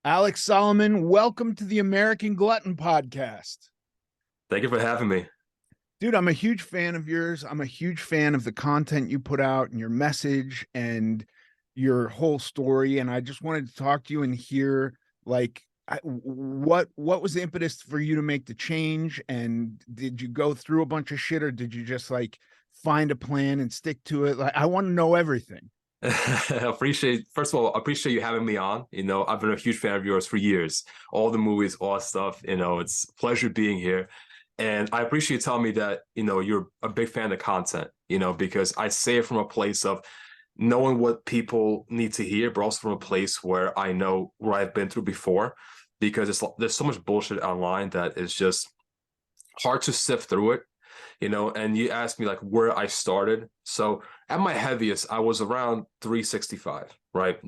Alex Solomon, welcome to the American Glutton podcast. Thank you for having me. Dude, I'm a huge fan of yours. I'm a huge fan of the content you put out and your message and your whole story. And I just wanted to talk to you and hear what was the impetus for you to make the change? And did you go through a bunch of shit, or did you just like find a plan and stick to it? Like, I want to know everything. First of all, I appreciate you having me on. I've been a huge fan of yours for years. All the movies, all that stuff. It's a pleasure being here. And I appreciate you telling me that, you're a big fan of content, because I say it from a place of knowing what people need to hear, but also from a place where I know what I've been through before, because there's so much bullshit online that is just hard to sift through it. And you asked me like where I started. So at my heaviest, I was around 365, right?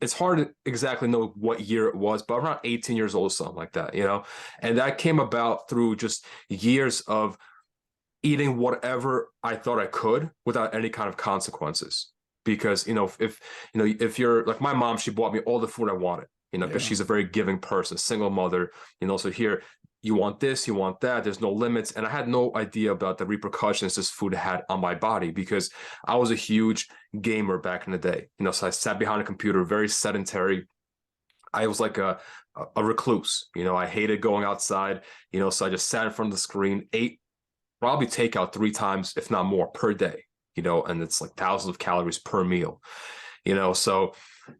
It's hard to exactly know what year it was, but around 18 years old, something like that, and that came about through just years of eating whatever I thought I could without any kind of consequences. Because, if you're like my mom, she bought me all the food I wanted, because she's a very giving person, single mother, so here, you want this, you want that, there's no limits. And I had no idea about the repercussions this food had on my body, because I was a huge gamer back in the day. So I sat behind a computer, very sedentary. I was like a recluse. I hated going outside, so I just sat in front of the screen, ate probably takeout 3 times, if not more, per day, and it's like thousands of calories per meal. So,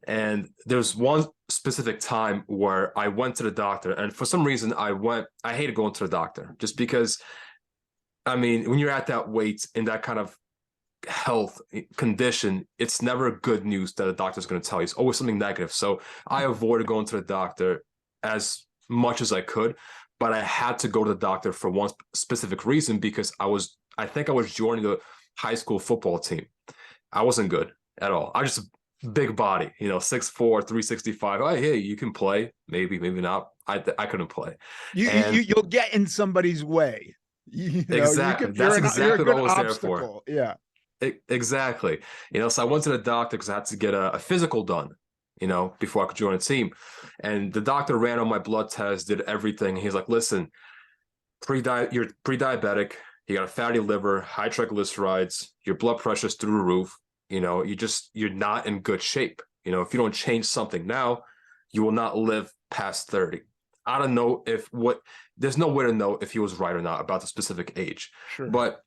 and there's one specific time where I went to the doctor, and for some reason I hated going to the doctor, just because, I mean, when you're at that weight in that kind of health condition, it's never good news that a doctor's going to tell you. It's always something negative. So I avoided going to the doctor as much as I could, but I had to go to the doctor for one specific reason, because I think I was joining the high school football team. I wasn't good at all. I just big body, 6'4", 365. Oh, hey, you can play. Maybe not. I couldn't play. You'll get in somebody's way. Exactly. That's exactly what I was obstacle. there for. Exactly. So I went to the doctor because I had to get a physical done, before I could join a team. And the doctor ran on my blood test, did everything. He's like, listen, you're pre-diabetic. You got a fatty liver, high triglycerides, your blood pressure's through the roof. You're not in good shape. If you don't change something now, you will not live past 30. I don't know there's no way to know if he was right or not about the specific age. Sure. But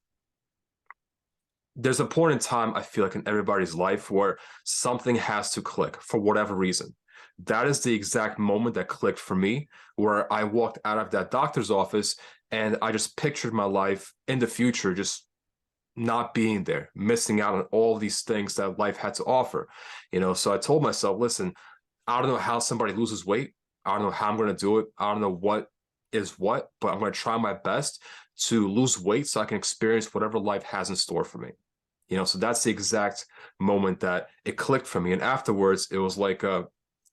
there's a point in time, I feel like, in everybody's life where something has to click for whatever reason. That is the exact moment that clicked for me, where I walked out of that doctor's office and I just pictured my life in the future, just not being there, missing out on all these things that life had to offer. So I told myself, listen, I don't know how somebody loses weight. I don't know how I'm going to do it. I don't know what is what, but I'm going to try my best to lose weight so I can experience whatever life has in store for me. So that's the exact moment that it clicked for me. And afterwards, it was like a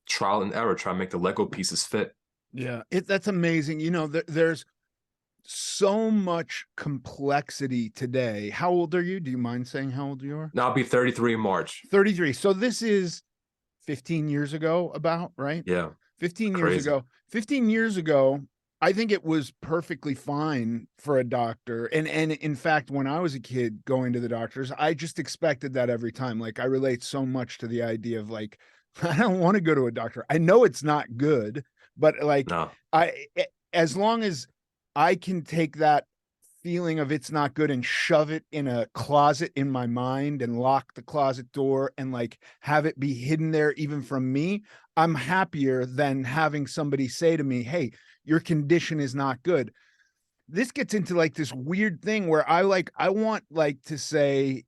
trial and error, trying to make the Lego pieces fit. Yeah, that's amazing. There's so much complexity today. How old are you? Do you mind saying how old you are? Now I'll be 33 in March. 33. So this is 15 years ago, about, right? Yeah. 15 Crazy. years ago. 15 years ago, I think it was perfectly fine for a doctor. And in fact, when I was a kid going to the doctors, I just expected that every time. Like, I relate so much to the idea of like, I don't want to go to a doctor. I know it's not good, but like, No. as long as I can take that feeling of it's not good and shove it in a closet in my mind and lock the closet door and like have it be hidden there even from me, I'm happier than having somebody say to me, hey, your condition is not good. This gets into like this weird thing where I want like to say,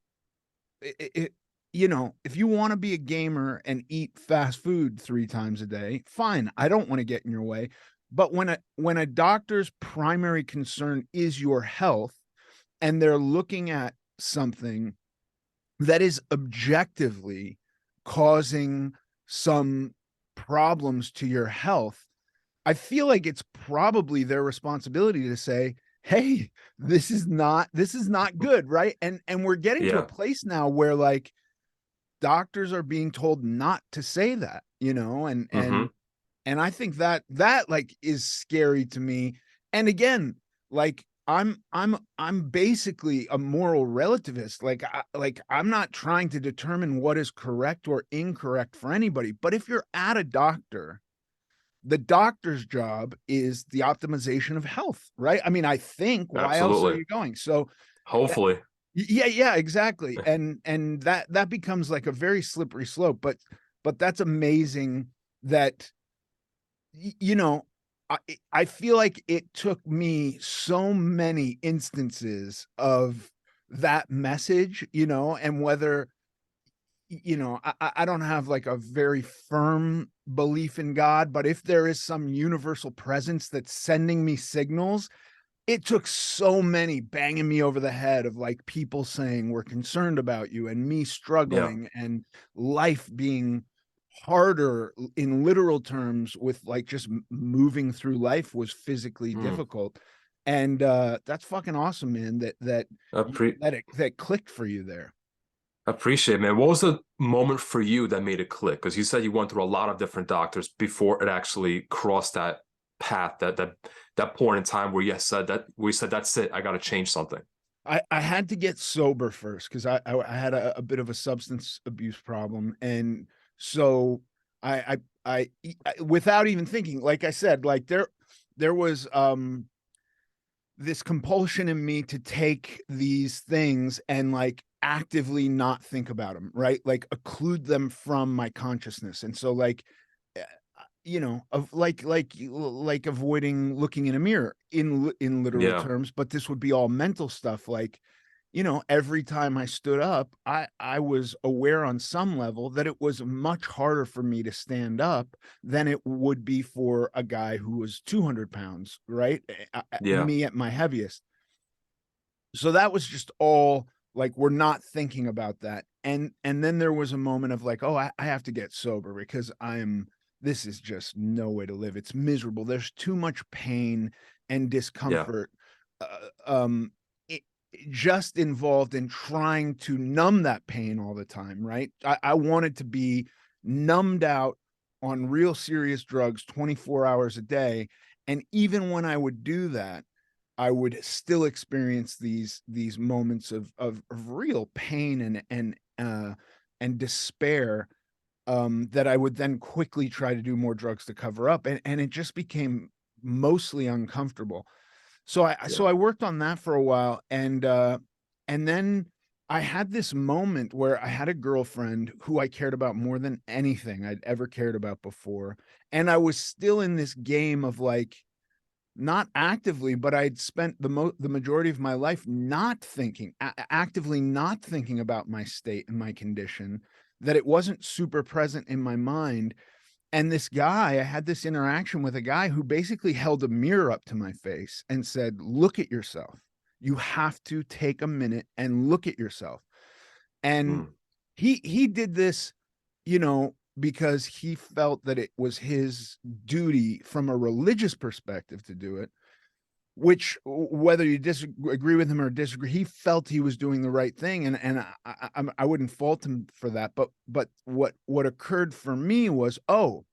if you want to be a gamer and eat fast food 3 times a day, fine. I don't want to get in your way. But when a doctor's primary concern is your health, and they're looking at something that is objectively causing some problems to your health, I feel like it's probably their responsibility to say, hey, this is not good, right? And we're getting to a place now where like doctors are being told not to say that. you know, and Hmm. and I think that that like is scary to me. And again, like I'm basically a moral relativist. Like I'm not trying to determine what is correct or incorrect for anybody. But if you're at a doctor, the doctor's job is the optimization of health, right? I mean, I think why else are Absolutely. you going? So that, Hopefully. yeah, yeah, exactly. And that becomes like a very slippery slope, but that's amazing that you know, I feel like it took me so many instances of that message, you know, and whether you know, I don't have like a very firm belief in God, but if there is some universal presence that's sending me signals, it took so many banging me over the head of like people saying we're concerned about you and me Yeah. struggling and life being harder in literal terms with like just moving through life was physically Mm. difficult. And that's fucking awesome, man, Appre- that clicked for you there. Appreciate it, man. What was the moment for you that made it click? Because you said you went through a lot of different doctors before it actually crossed that path, that point in time where you said that we said that's it, I got to change something. I had to get sober first because I had a bit of a substance abuse problem, and so without even thinking, like I said, like there was this compulsion in me to take these things and like actively not think about them, right? Like occlude them from my consciousness, and so like eh, you know, of like avoiding looking in a mirror in literal Yeah. terms, but this would be all mental stuff. Like, you know, every time I stood up, I was aware on some level that it was much harder for me to stand up than it would be for a guy who was 200 pounds, right? Yeah. Me at my heaviest. So that was just all like we're not thinking about that. And then there was a moment of like, oh, I have to get sober because I'm this is just no way to live. It's miserable. There's too much pain and Yeah. discomfort. It, just involved in trying to numb that pain all the time, right? I wanted to be numbed out on real serious drugs 24 hours a day. And even when I would do that, I would still experience these moments of real pain and despair that I would then quickly try to do more drugs to cover up, and it just became mostly uncomfortable. So Yeah. I worked on that for a while, and then I had this moment where I had a girlfriend who I cared about more than anything I'd ever cared about before, and I was still in this game of like not actively, but I'd spent the majority of my life not thinking actively not thinking about my state and my condition, that it wasn't super present in my mind. And this guy, I had this interaction with a guy who basically held a mirror up to my face and said, "Look at yourself. You have to take a minute and look at yourself." And Mm. he did this, you know, because he felt that it was his duty from a religious perspective to do it, which whether you disagree with him or disagree, he felt he was doing the right thing, and I wouldn't fault him for that. But what occurred for me was, oh,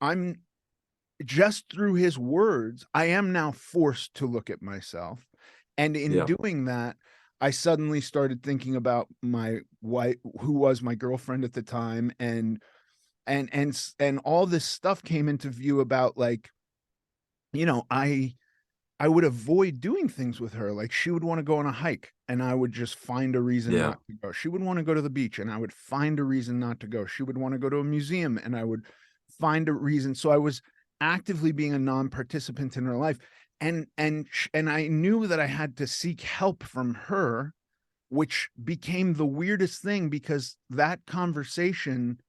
I'm just through his words, I am now forced to look at myself, and in Yeah. doing that, I suddenly started thinking about my wife, who was my girlfriend at the time, and all this stuff came into view about like, you know, I would avoid doing things with her. Like she would want to go on a hike and I would just find a reason Yeah. not to go. She would want to go to the beach and I would find a reason not to go. She would want to go to a museum and I would find a reason. So I was actively being a non-participant in her life. And I knew that I had to seek help from her, which became the weirdest thing because that conversation,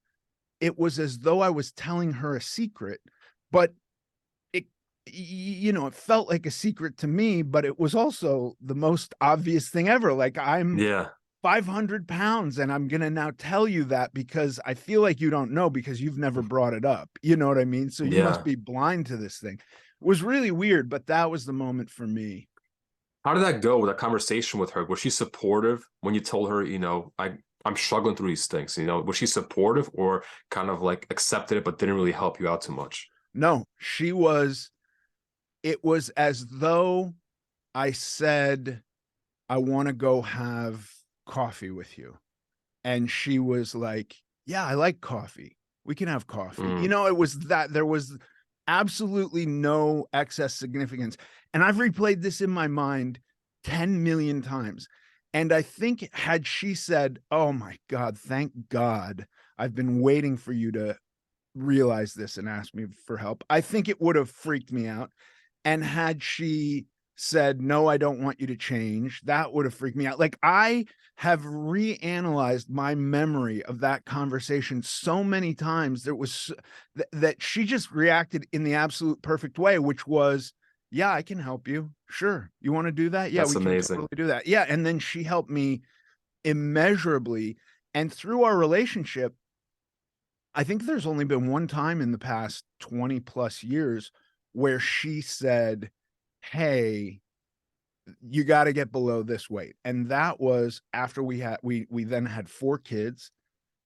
it was as though I was telling her a secret, but it you know, it felt like a secret to me, but it was also the most obvious thing ever. Like I'm Yeah. 500 pounds and I'm gonna now tell you that because I feel like you don't know because you've never brought it up. You know what I mean? So you must Yeah. be blind to this thing. It was really weird, but that was the moment for me. How did that go with that conversation with her? Was she supportive when you told her, I I'm struggling through these things. Was she supportive or kind of like accepted it, but didn't really help you out too much? No, it was as though I said, I want to go have coffee with you. And she was like, yeah, I like coffee. We can have coffee. Mm, It was that there was absolutely no excess significance. And I've replayed this in my mind 10 million times. And I think had she said, oh my God, thank God, I've been waiting for you to realize this and ask me for help, I think it would have freaked me out. And had she said, no, I don't want you to change, that would have freaked me out. Like, I have reanalyzed my memory of that conversation so many times. There was that she just reacted in the absolute perfect way, which was, yeah, I can help you. Sure. You want to do that? Yeah, that's we can totally amazing. do that. Yeah. And then she helped me immeasurably. And through our relationship, I think there's only been one time in the past 20 plus years where she said, hey, you got to get below this weight. And that was after we then had 4 kids,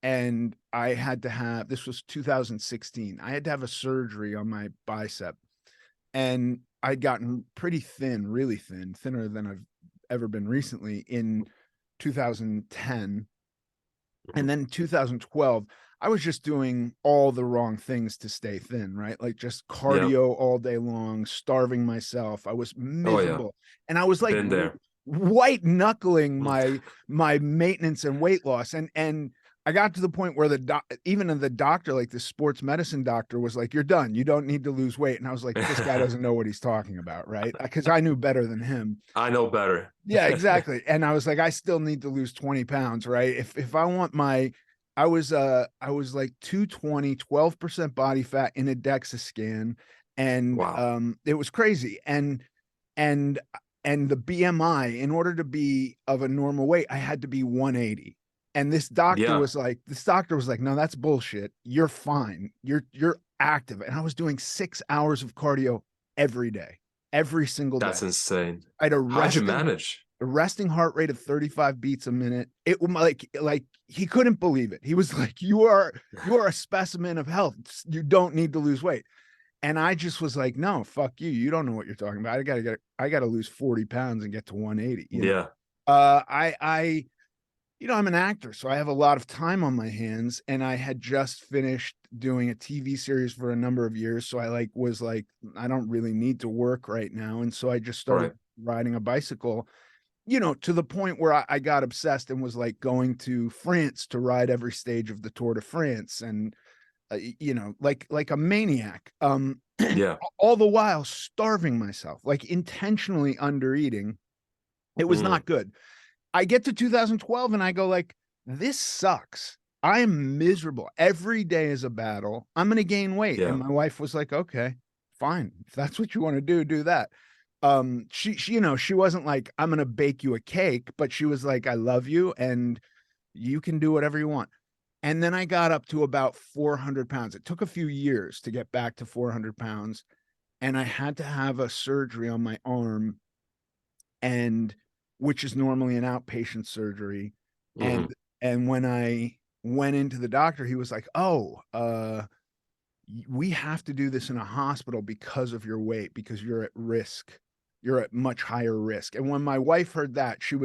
and I had to have, this was 2016. I had to have a surgery on my bicep, and I'd gotten pretty thin, really thin, thinner than I've ever been recently in 2010. Mhm. And then in 2012, I was just doing all the wrong things to stay thin, right? Like just Yeah. cardio all day long, starving myself. I was Oh yeah. miserable. And I was like Been there. white knuckling Mm. my maintenance and weight loss. And I got to the point where even the doctor, like the sports medicine doctor, was like, you're done. You don't need to lose weight. And I was like, this guy doesn't know what he's talking about, right? Because I knew better than him. I know better. Yeah, exactly. And I was like, I still need to lose 20 pounds, right? If I want I was like 220, 12% body fat in a DEXA scan. And Wow. it was crazy. And and the BMI, in order to be of a normal weight, I had to be 180. And Yeah. this doctor was like, no, that's bullshit. You're fine. You're active. And I was doing 6 hours of cardio every day, every single day. That's insane. I had How'd you manage? a resting heart rate of 35 beats a minute. It was like he couldn't believe it. He was like, you are a specimen of health. You don't need to lose weight. And I just was like, no, fuck you. You don't know what you're talking about. I gotta lose 40 pounds and get to 180. Yeah. I I'm an actor, so I have a lot of time on my hands, and I had just finished doing a TV series for a number of years. So I was like, I don't really need to work right now. And so I just started Right. riding a bicycle, to the point where I got obsessed and was like going to France to ride every stage of the Tour de France, and like a maniac. Yeah. All the while starving myself, like intentionally under eating. It was Mm, not good. I get to 2012 and I go like, this sucks. I am miserable. Every day is a battle. I'm going to gain weight. And yeah. my wife was like, okay, fine. If that's what you want to do that. She, she wasn't like, I'm going to bake you a cake, but she was like, I love you and you can do whatever you want. And then I got up to about 400 pounds. It took a few years to get back to 400 pounds. And I had to have a surgery on my arm, and which is normally an outpatient surgery. Hmm. And when I went into the doctor, he was like, oh, we have to do this in a hospital because of your weight, because you're at risk. You're at much higher risk. And when my wife heard that, she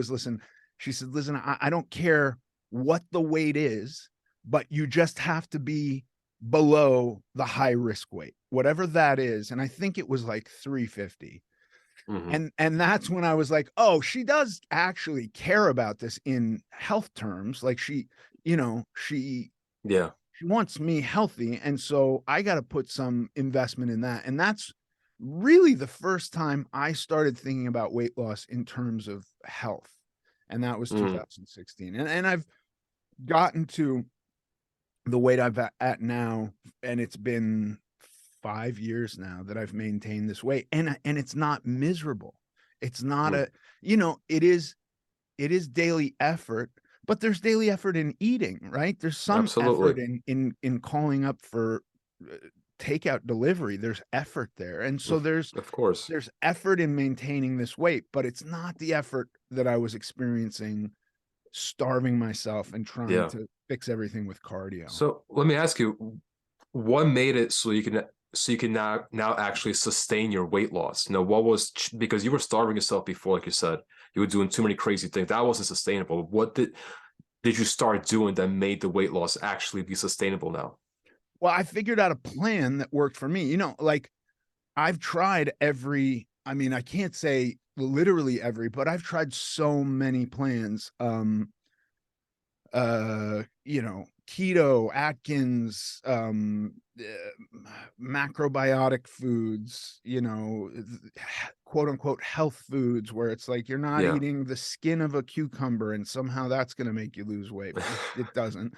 said, listen, I don't care what the weight is, but you just have to be below the high risk weight, whatever that is. And I think it was like 350. Hmm. And that's when I was like, oh, she does actually care about this in health terms. Like you know, she Yeah. she wants me healthy. And so I got to put some investment in that. And that's really the first time I started thinking about weight loss in terms of health. And that was Mm, 2016. And I've gotten to the weight I'm at now, and it's been 5 years now that I've maintained this weight. And it's not miserable. It's not mm. it is daily effort, but there's daily effort in eating, right? There's some effort Absolutely. in calling up for takeout delivery. There's effort there. And so Of course. there's effort in maintaining this weight, but it's not the effort that I was experiencing starving myself and trying Yeah. to fix everything with cardio. So let me ask you, what made it so you can now actually sustain your weight loss? You know, what was, because you were starving yourself before, like you said, you were doing too many crazy things. That wasn't sustainable. What did you start doing that made the weight loss actually be sustainable now? Well, I figured out a plan that worked for me. Like I've tried I mean, I can't say literally every, but I've tried so many plans. Keto, Atkins, macrobiotic foods, quote unquote health foods, where it's like you're not Yeah. eating the skin of a cucumber and somehow that's going to make you lose weight. It doesn't.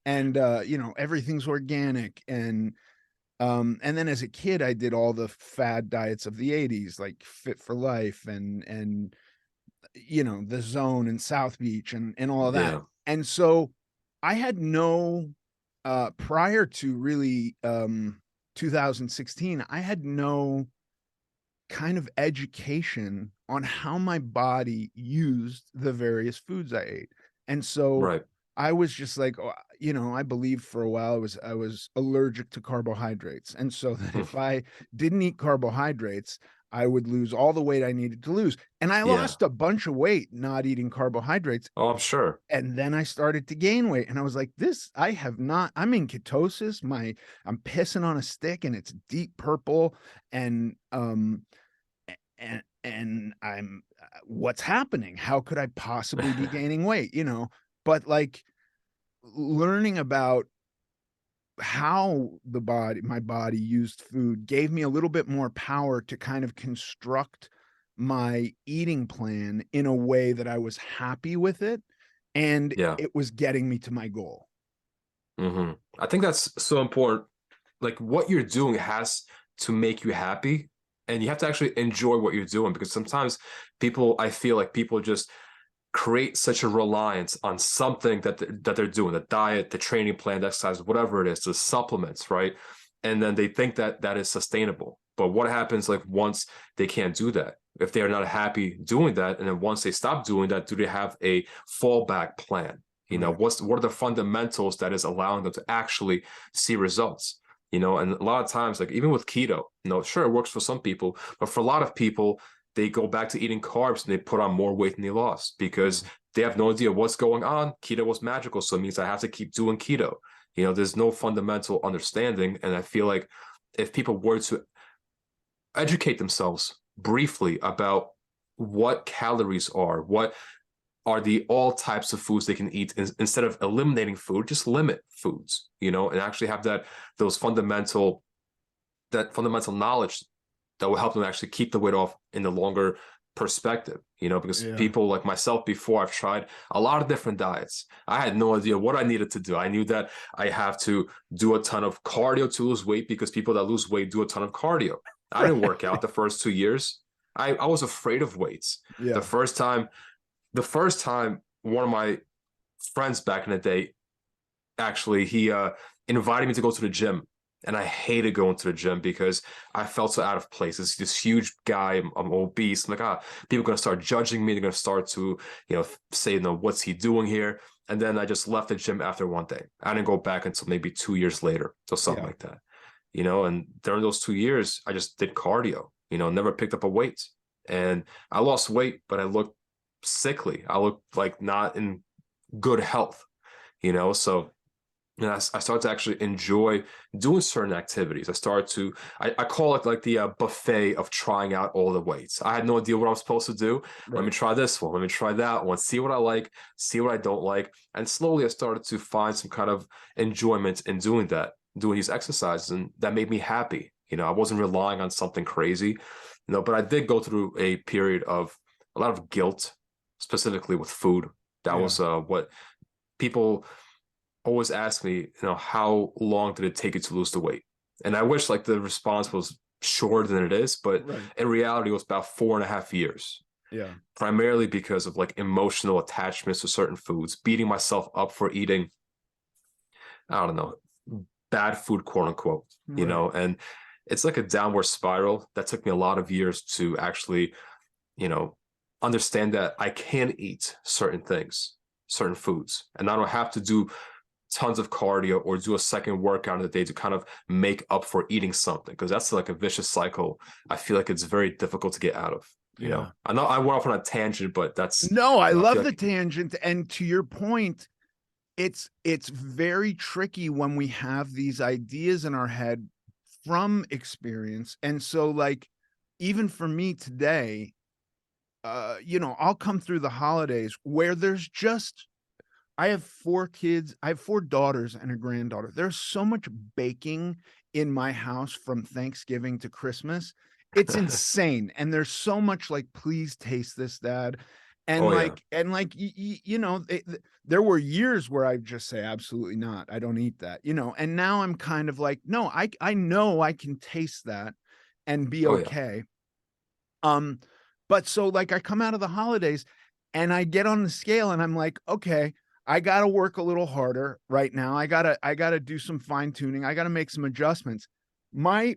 And everything's organic. And then as a kid I did all the fad diets of the 80s, like Fit for Life and the Zone and South Beach and all of that. Yeah. And so I had no prior to really 2016, I had no kind of education on how my body used the various foods I ate. And so Right. I was just like, I believed for a while I was allergic to carbohydrates. And so that if I didn't eat carbohydrates, I would lose all the weight I needed to lose. And I Yeah. lost a bunch of weight not eating carbohydrates. Oh, I'm sure. And then I started to gain weight. And I was like, I'm in ketosis. I'm pissing on a stick and it's deep purple. And I'm what's happening? How could I possibly be gaining weight? But like learning about how my body used food gave me a little bit more power to kind of construct my eating plan in a way that I was happy with it and Yeah. it was getting me to my goal. I think that's so important. Like what you're doing has to make you happy, and you have to actually enjoy what you're doing, because sometimes I feel like people just create such a reliance on something that they're doing, the diet, the training plan, the exercise, whatever it is, the supplements, right? And then they think that that is sustainable. But what happens like once they can't do that? If they are not happy doing that, and then once they stop doing that, do they have a fallback plan? You know, Right. what are the fundamentals that is allowing them to actually see results? You know, and a lot of times, like even with keto, sure, it works for some people, but for a lot of people, they go back to eating carbs and they put on more weight than they lost because Yeah. they have no idea what's going on. Keto was magical, so it means I have to keep doing keto. There's no fundamental understanding. And I feel like if people were to educate themselves briefly about what calories are, what are the all types of foods they can eat, instead of eliminating food, just limit foods, and actually have that fundamental knowledge that will help them actually keep the weight off in the longer perspective, because Yeah. people like myself, before I've tried a lot of different diets, I had no idea what I needed to do. I knew that I have to do a ton of cardio to lose weight because people that lose weight do a ton of cardio. I didn't work out the first 2 years. I was afraid of weights. The Yeah. first time, one of my friends back in the day, actually, he invited me to go to the gym, and I hated going to the gym because I felt so out of place. It's this huge guy, I'm obese. I'm like, people are gonna start judging me. They're gonna start to, say, what's he doing here? And then I just left the gym after one day. I didn't go back until maybe 2 years later, or something Yeah. like that. And during those 2 years, I just did cardio. Never picked up a weight, and I lost weight, but I looked sickly. I looked like not in good health. So and I started to actually enjoy doing certain activities. I call it like the buffet of trying out all the weights. I had no idea what I was supposed to do. Let me Right. try this one. Let me try that one. See what I like, see what I don't like. And slowly I started to find some kind of enjoyment in doing that, doing these exercises. And that made me happy. I wasn't relying on something crazy, but I did go through a period of a lot of guilt, specifically with food. That Yeah. was what people always ask me, how long did it take you to lose the weight? And I wish like the response was shorter than it is, but Right. in reality, it was about 4.5 years, Yeah. primarily because of like emotional attachments to certain foods, beating myself up for eating, I don't know, bad food, quote unquote, Right. and it's like a downward spiral that took me a lot of years to actually, you know, understand that I can eat certain things. certain foods, and I don't have to do tons of cardio or do a second workout in the day to kind of make up for eating something, because that's like a vicious cycle. I feel like it's very difficult to get out of. Yeah. I know I went off on a tangent, but that's, No, I I feel love the like, tangent. And to your point, it's very tricky when we have these ideas in our head from experience. And so like even for me today, I'll come through the holidays where there's just I have 4 kids. I have 4 daughters and a granddaughter. There's so much baking in my house from Thanksgiving to Christmas. It's insane, and there's so much like, "Please taste this, dad." oh yeah, There were years where I'd just say, "Absolutely not. I don't eat that," and now I'm kind of like, "No, I know I can taste that and be oh yeah, okay." Um, but so like I come out of the holidays and I get on the scale and I'm like, okay, I gotta work a little harder right now. I gotta do some fine tuning. I gotta make some adjustments. My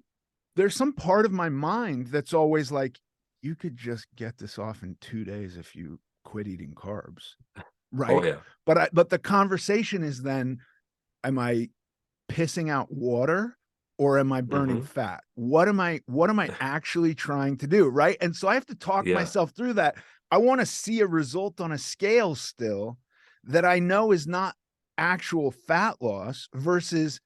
There's some part of my mind that's always like, you could just get this off in 2 days if you quit eating carbs. oh Right. yeah, But the conversation is then, am I pissing out water or am I burning hmm, fat? What am I actually trying to do, right? And so I have to talk yeah, myself through that. I want to see a result on a scale still that I know is not actual fat loss versus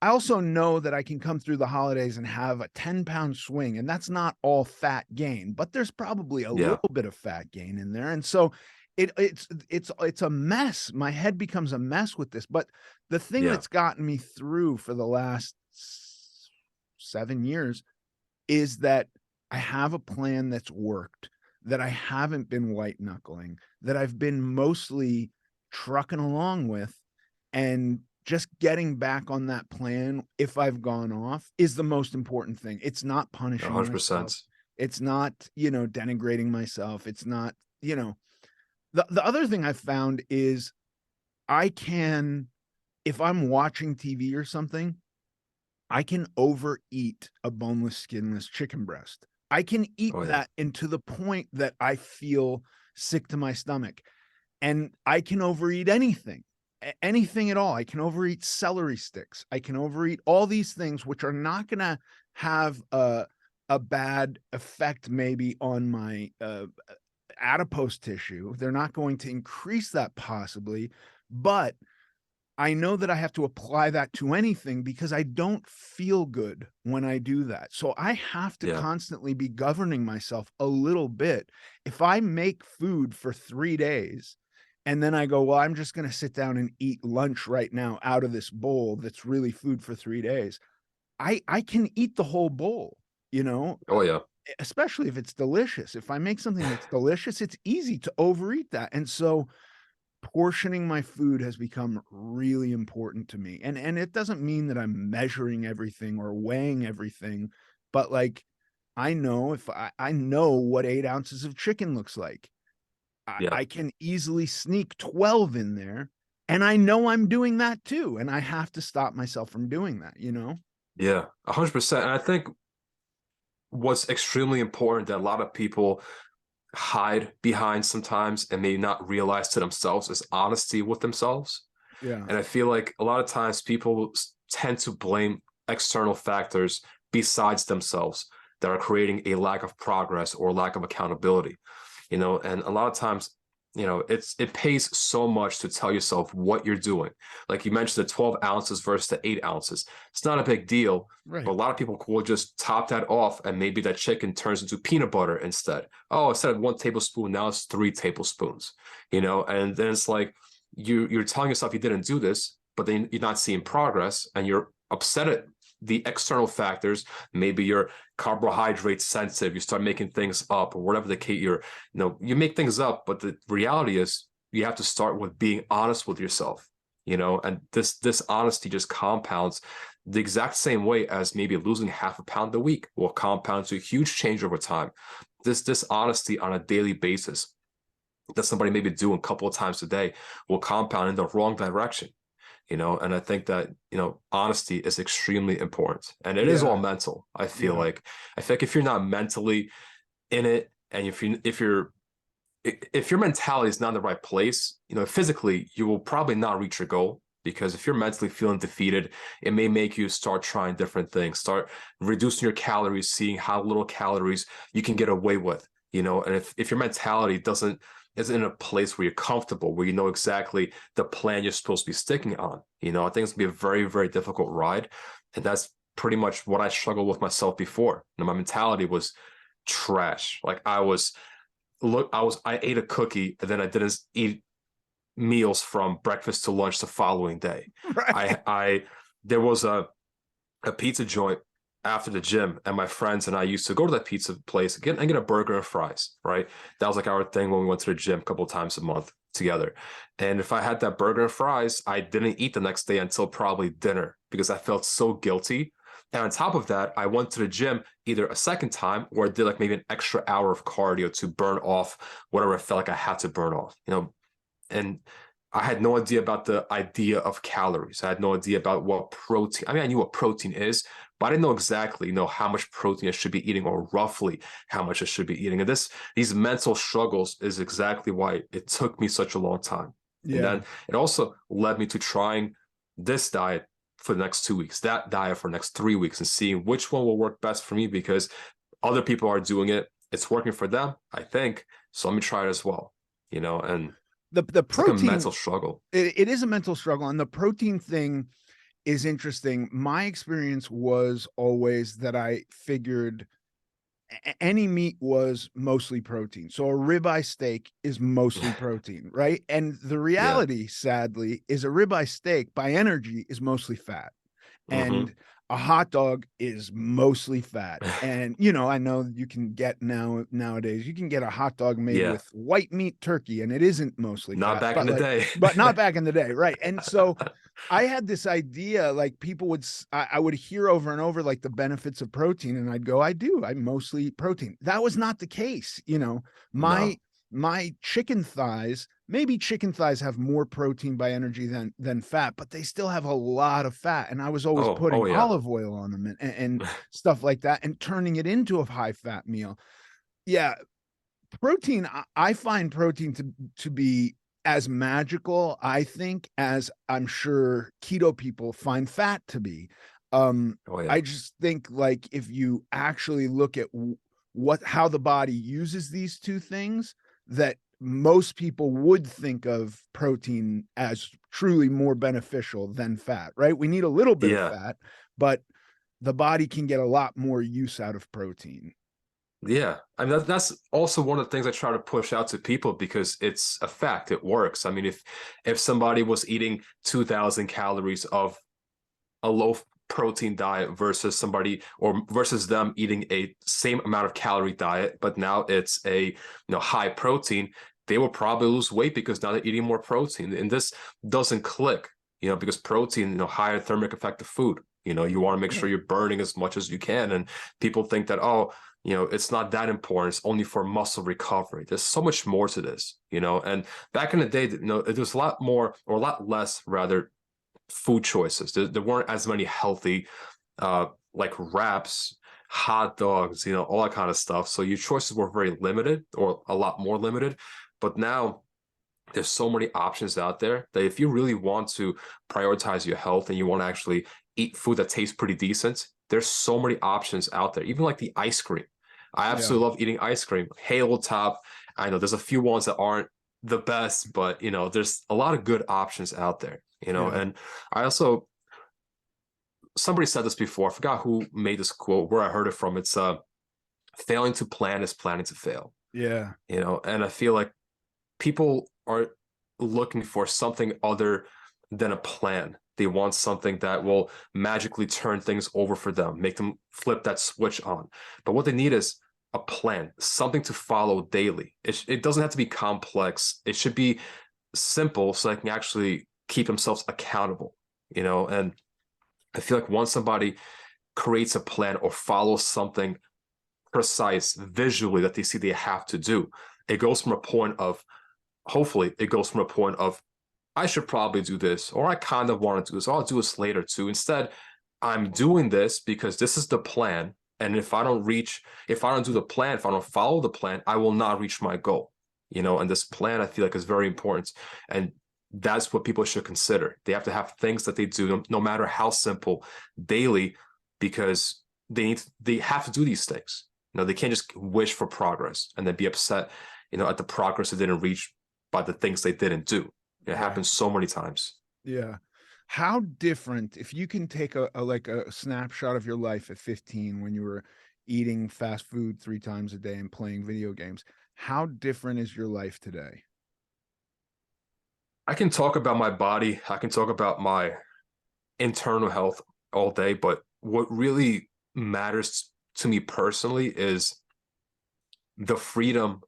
I also know that I can come through the holidays and have a 10-pound swing, and that's not all fat gain, but there's probably a yeah, little bit of fat gain in there. And so it's a mess. My head becomes a mess with this. But the thing yeah, that's gotten me through for the last 7 years is that I have a plan that's worked, that I haven't been white knuckling, that I've been mostly trucking along with, and just getting back on that plan if I've gone off is the most important thing. It's not punishing myself. 100%. It's not, denigrating myself. It's not, you know, the other thing I've found is I can, if I'm watching TV or something, I can overeat a boneless, skinless chicken breast. I can eat Oh yeah, that, and to the point that I feel sick to my stomach. And I can overeat anything, anything at all. I can overeat celery sticks. I can overeat all these things, which are not going to have a bad effect maybe on my adipose tissue. They're not going to increase that possibly, but I know that I have to apply that to anything because I don't feel good when I do that. So I have to yeah, constantly be governing myself a little bit. If I make food for 3 days and then I go, well, I'm just going to sit down and eat lunch right now out of this bowl that's really food for 3 days. I can eat the whole bowl, you know, oh yeah, especially if it's delicious. If I make something that's delicious, it's easy to overeat that. And so portioning my food has become really important to me. And it doesn't mean that I'm measuring everything or weighing everything, but like I know if I know what 8 ounces of chicken looks like. yeah, I can easily sneak 12 in there. And I know I'm doing that too. And I have to stop myself from doing that? yeah, 100%. And I think what's extremely important that a lot of people hide behind sometimes and may not realize to themselves is honesty with themselves. Yeah. And I feel like a lot of times people tend to blame external factors besides themselves that are creating a lack of progress or lack of accountability. And a lot of times, it pays so much to tell yourself what you're doing. Like you mentioned, the 12 ounces versus the 8 ounces. It's not a big deal, but Right. a lot of people will just top that off, and maybe that chicken turns into peanut butter instead. Oh, instead of 1 tablespoon, now it's 3 tablespoons. And then it's like you're telling yourself you didn't do this, but then you're not seeing progress, and you're upset at the external factors. Maybe you're carbohydrate sensitive, you start making things up, or whatever the case. You make things up, but the reality is you have to start with being honest with yourself. And this honesty just compounds the exact same way as maybe losing half a pound a week will compound to a huge change over time. This honesty on a daily basis that somebody maybe do a couple of times a day will compound in the wrong direction. And I think that honesty is extremely important, and it is all Yeah. mental. I feel Yeah. like if you're not mentally in it, and if you're if your mentality is not in the right place, physically, you will probably not reach your goal. Because if you're mentally feeling defeated, it may make you start trying different things, start reducing your calories, seeing how little calories you can get away with, and if your mentality isn't in a place where you're comfortable, where you know exactly the plan you're supposed to be sticking on, I think it's gonna be a very, very difficult ride. And that's pretty much what I struggled with myself before. My mentality was trash. Like I ate a cookie and then I didn't eat meals from breakfast to lunch the following day. Right. I there was a pizza joint after the gym, and my friends and I used to go to that pizza place and get a burger and fries, right? That was like our thing when we went to the gym a couple of times a month together. And if I had that burger and fries, I didn't eat the next day until probably dinner because I felt so guilty. And on top of that, I went to the gym either a second time or I did like maybe an extra hour of cardio to burn off whatever I felt like I had to burn off, and I had no idea about the idea of calories. I had no idea about what protein. I mean, I knew what protein is, but I didn't know exactly, how much protein I should be eating or roughly how much I should be eating. And these mental struggles is exactly why it took me such a long time. And Yeah. then it also led me to trying this diet for the next 2 weeks, that diet for the next 3 weeks, and seeing which one will work best for me because other people are doing it. It's working for them, I think. So let me try it as well, and The it's like a protein, mental struggle. it is a mental struggle, and the protein thing is interesting. My experience was always that I figured any meat was mostly protein. So a ribeye steak is mostly protein, right? And the Yeah. reality, sadly, is a ribeye steak by energy is mostly fat. Hmm. And a hot dog is mostly fat. And I know you can get nowadays you can get a hot dog made Yeah. with white meat turkey and it isn't mostly Not fat, back in but the like day. but not back in the day, right? And so I had this idea, like people I would hear over and over like the benefits of protein, and I'd go, I'm mostly eat protein. That was not the case. My No. my chicken thighs, maybe chicken thighs have more protein by energy than fat, but they still have a lot of fat. And I was always Oh putting yeah. olive oil on them and stuff like that and turning it into a high fat meal. Yeah, protein, I find protein to be as magical, I think, as I'm sure keto people find fat to be. Oh yeah. I just think like if you actually look at how the body uses these two things, that most people would think of protein as truly more beneficial than fat, right? We need a little bit of Yeah. fat, but the body can get a lot more use out of protein. Yeah. I mean, that's also one of the things I try to push out to people because it's a fact. It works. I mean, if somebody was eating 2,000 calories of a low protein diet versus them eating a same amount of calorie diet, but now it's a high protein, they will probably lose weight because now they're eating more protein. And this doesn't click, because protein, higher thermic effect of food. You want to make sure Yeah. you're burning as much as you can. And people think that, oh, it's not that important. It's only for muscle recovery. There's so much more to this, and back in the day, there's a lot more or a lot less rather food choices. There weren't as many healthy, like wraps, hot dogs, all that kind of stuff. So your choices were very limited or a lot more limited. But now there's so many options out there that if you really want to prioritize your health and you want to actually eat food that tastes pretty decent, there's so many options out there. Even like the ice cream. I Yeah. absolutely love eating ice cream. Halo top. I know there's a few ones that aren't the best, but there's a lot of good options out there. Yeah. And I also somebody said this before. I forgot who made this quote, where I heard it from. It's failing to plan is planning to fail. Yeah. And I feel like people are looking for something other than a plan. They want something that will magically turn things over for them, make them flip that switch on. But what they need is a plan, something to follow daily. It doesn't have to be complex. It should be simple so they can actually keep themselves accountable, and I feel like once somebody creates a plan or follows something precise visually that they see they have to do, it goes from a point of hopefully it goes from a point of I should probably do this, or I kind of want to do this, or I'll do this later too. Instead, I'm doing this because this is the plan. And if I don't do the plan, if I don't follow the plan, I will not reach my goal. and this plan I feel like is very important. And that's what people should consider. They have to have things that they do, no matter how simple, daily, because they have to do these things. They can't just wish for progress and then be upset, at the progress they didn't reach by the things they didn't do. It Right. happens so many times. Yeah. How different, if you can take a snapshot of your life at 15 when you were eating fast food 3 times a day and playing video games, how different is your life today? I can talk about my body. I can talk about my internal health all day, but what really matters to me personally is the freedom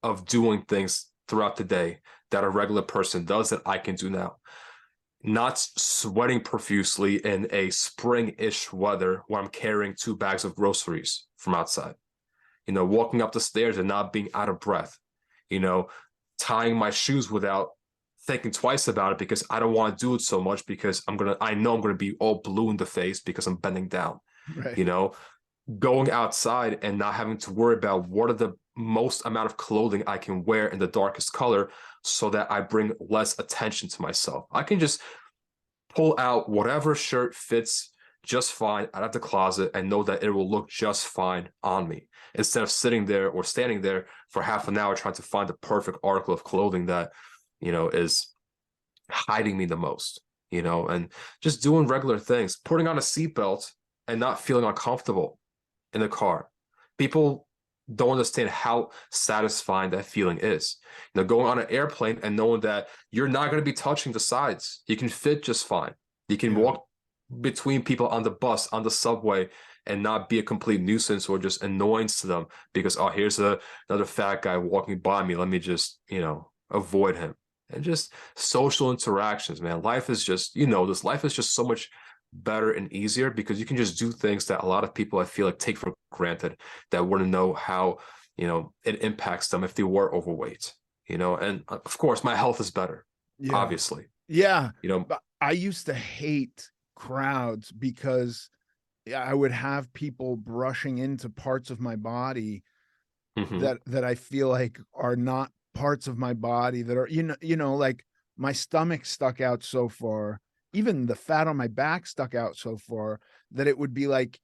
of doing things throughout the day that a regular person does that I can do now. Not sweating profusely in a spring-ish weather where I'm carrying 2 bags of groceries from outside. Walking up the stairs and not being out of breath. Tying my shoes without thinking twice about it because I don't want to do it so much because I know I'm gonna be all blue in the face because I'm bending down. Right. You know, Going outside and not having to worry about what are the most amount of clothing I can wear in the darkest color so that I bring less attention to myself. I can just pull out whatever shirt fits just fine out of the closet and know that it will look just fine on me instead of sitting there or standing there for half an hour trying to find the perfect article of clothing that, is hiding me the most, and just doing regular things, putting on a seatbelt and not feeling uncomfortable in the car. People don't understand how satisfying that feeling is. Going on an airplane and knowing that you're not going to be touching the sides. You can fit just fine. You can Yeah. walk between people on the bus, on the subway, and not be a complete nuisance or just annoyance to them because, oh, here's another fat guy walking by me. Let me just, avoid him. And just social interactions, man. Life is just, this life is just so much better and easier because you can just do things that a lot of people I feel like take for granted that wouldn't know how, it impacts them if they were overweight, and of course my health is better, Yeah. obviously, Yeah. you know, But I used to hate crowds because I would have people brushing into parts of my body mhm, that I feel like are not parts of my body that are, like my stomach stuck out so far, even the fat on my back stuck out so far that it would be like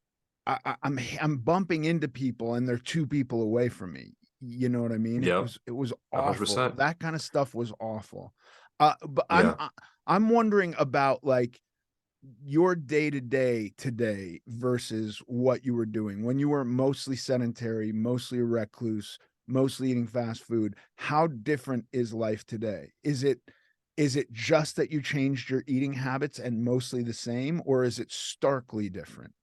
I'm bumping into people and they're 2 people away from me. You know what I mean? It yep, was it was awful. 100%, That kind of stuff was awful. But yeah. I'm wondering about like your day to day today versus what you were doing when you were mostly sedentary, mostly a recluse, mostly eating fast food. How different is life today? Is it just that you changed your eating habits and mostly the same, or is it starkly different?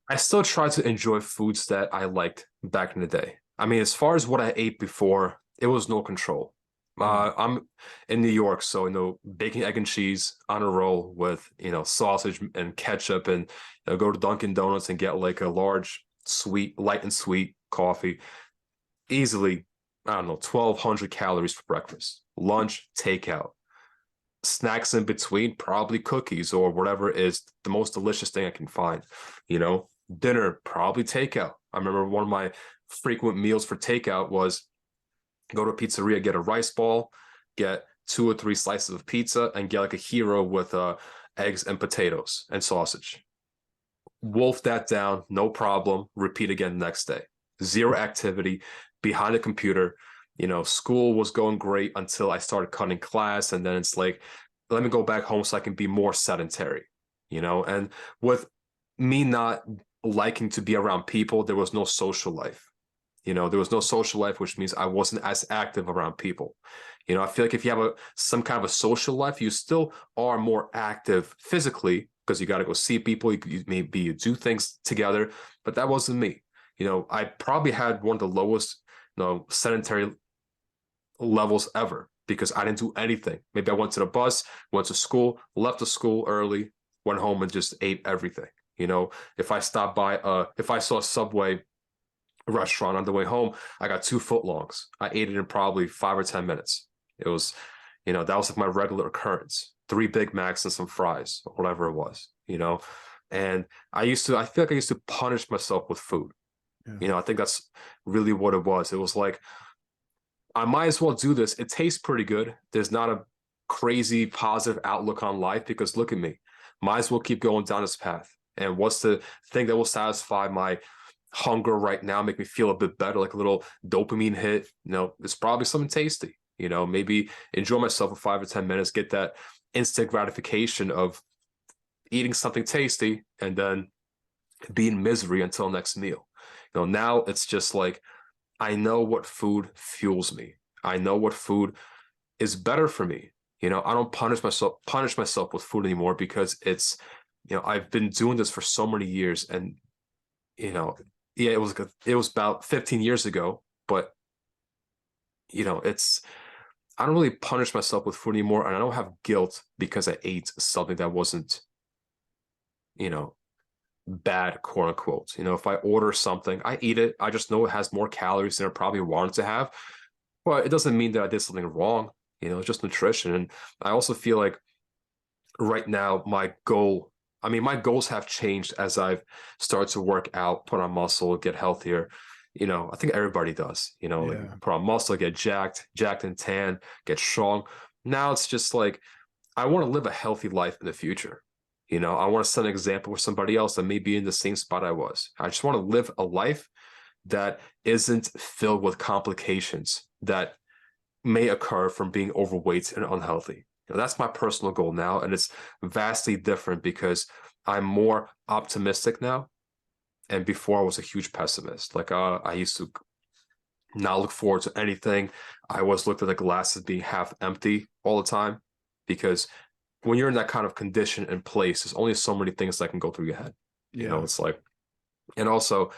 I still try to enjoy foods that I liked back in the day. I mean, as far as what I ate before, it was no control. Yeah. I'm in New York, so bacon, egg, and cheese on a roll with sausage and ketchup, and go to Dunkin' Donuts and get like a large sweet, light and sweet coffee. Easily, I don't know, 1,200 calories for breakfast. Lunch, takeout. Snacks in between, probably cookies or whatever is the most delicious thing I can find. You know, Dinner, probably takeout. I remember one of my frequent meals for takeout was go to a pizzeria, get a rice ball, get 2 or 3 slices of pizza, and get like a hero with eggs and potatoes and sausage. Wolf that down, no problem. Repeat again the next day. Zero activity behind the computer. School was going great until I started cutting class, and then it's like, let me go back home so I can be more sedentary. And with me not liking to be around people, there was no social life. There was no social life, which means I wasn't as active around people. I feel like if you have some kind of a social life, you still are more active physically because you got to go see people. Maybe you do things together, but that wasn't me. I probably had one of the lowest, sedentary levels ever because I didn't do anything. Maybe I went to the bus, went to school, left the school early, went home and just ate everything. If I stopped by, if I saw a Subway restaurant on the way home, I got 2 footlongs. I ate it in probably 5 or 10 minutes. It was, that was like my regular occurrence. 3 Big Macs and some fries or whatever it was. And I feel like I used to punish myself with food. Yeah. You know, I think that's really what it was. It was like, I might as well do this. It tastes pretty good. There's not a crazy positive outlook on life because look at me. Might as well keep going down this path. And what's the thing that will satisfy my hunger right now, make me feel a bit better, like a little dopamine hit? You know, it's probably something tasty. You know, maybe enjoy myself for 5 or 10 minutes, get that instant gratification of eating something tasty, and then be in misery until next meal. You know, now it's just like, I know what food fuels me. I know what food is better for me. You know, I don't punish myself with food anymore because it's, you know, I've been doing this for so many years. And, you know, yeah, it was about 15 years ago, but you know, it's, I don't really punish myself with food anymore, and I don't have guilt because I ate something that wasn't, you know, bad, quote unquote. You know, if I order something, I eat it. I just know it has more calories than I probably wanted to have. But it doesn't mean that I did something wrong. You know, it's just nutrition. And I also feel like right now, my goal, I mean, my goals have changed as I've started to work out, put on muscle, get healthier. You know, I think everybody does, you know, like Yeah. put on muscle, get jacked and tan, get strong. Now it's just like, I want to live a healthy life in the future. You know, I want to set an example for somebody else that may be in the same spot I was. I just want to live a life that isn't filled with complications that may occur from being overweight and unhealthy. You know, that's my personal goal now. And it's vastly different because I'm more optimistic now. And before I was a huge pessimist. Like I used to not look forward to anything. I always looked at the glass as being half empty all the time because when you're in that kind of condition and place, there's only so many things that can go through your head. You know, Yeah. it's like, and also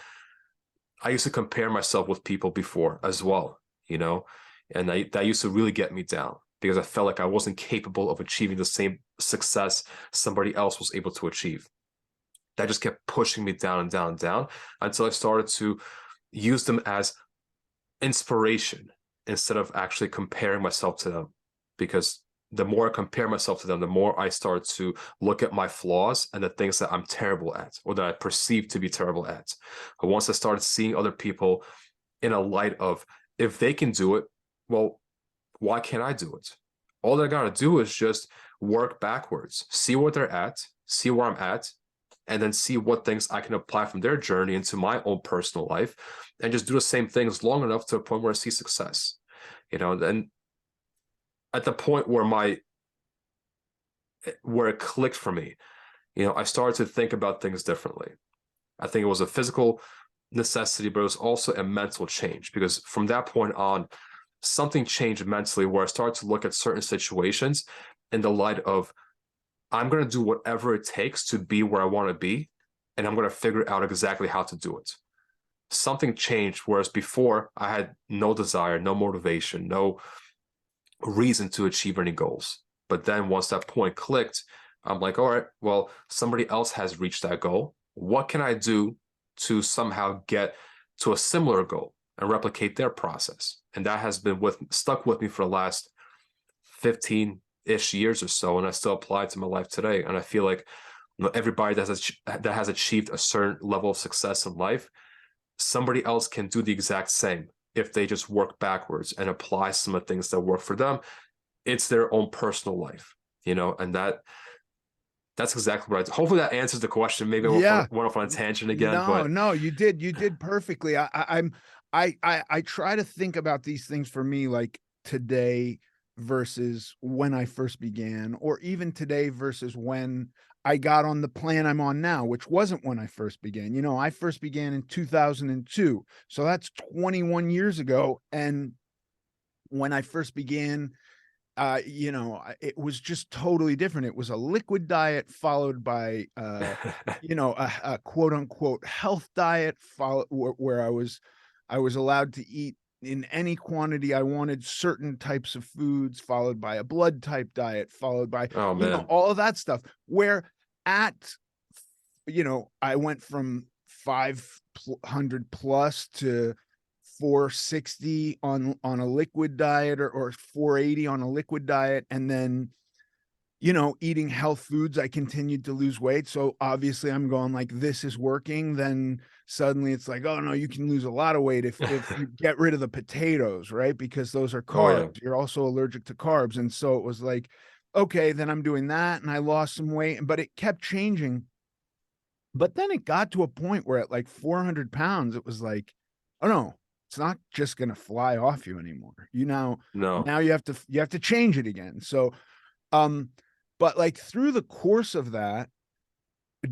I used to compare myself with people before as well, you know, and that used to really get me down because I felt like I wasn't capable of achieving the same success somebody else was able to achieve. That just kept pushing me down and down and down until I started to use them as inspiration instead of actually comparing myself to them. Because the more I compare myself to them, the more I start to look at my flaws and the things that I'm terrible at or that I perceive to be terrible at. But once I started seeing other people in a light of, if they can do it, well, why can't I do it? All I gotta do is just work backwards, see what they're at, see where I'm at, and then see what things I can apply from their journey into my own personal life and just do the same things long enough to a point where I see success. You know, and at the point where it clicked for me, you know, I started to think about things differently. I think it was a physical necessity, but it was also a mental change because from that point on, something changed mentally where I started to look at certain situations in the light of, I'm going to do whatever it takes to be where I want to be, and I'm going to figure out exactly how to do it. Something changed, whereas before I had no desire, no motivation, no reason to achieve any goals. But then once that point clicked, I'm like, all right, well, somebody else has reached that goal. What can I do to somehow get to a similar goal and replicate their process? And that has been stuck with me for the last 15-ish years or so, and I still apply it to my life today. And I feel like, you know, everybody that has achieved a certain level of success in life, somebody else can do the exact same if they just work backwards and apply some of the things that work for them. It's their own personal life, you know, and that's exactly right. Hopefully that answers the question. Maybe I Yeah. went off on a tangent again, No, but no, you did perfectly. I try to think about these things for me like today versus when I first began, or even today versus when I got on the plan I'm on now, which wasn't when I first began. You know, I first began in 2002. So that's 21 years ago. And when I first began, you know, it was just totally different. It was a liquid diet followed by, you know, a quote unquote health diet, where I was allowed to eat in any quantity I wanted, certain types of foods, followed by a blood type diet, followed by, oh you know, man. all of that stuff. Where at, you know, I went from 500 plus to 460 on a liquid diet, or 480 on a liquid diet, and then, eating health foods, I continued to lose weight. So obviously I'm going like, this is working. Then suddenly it's like, oh no, you can lose a lot of weight if you get rid of the potatoes, right? Because those are Oh yeah. carbs. You're also allergic to carbs. And so it was like, okay, then I'm doing that and I lost some weight, but it kept changing. But then it got to a point where at like 400 pounds, it was like, oh no, it's not just gonna fly off you anymore. No. Now you have to change it again. So um, but like through the course of that,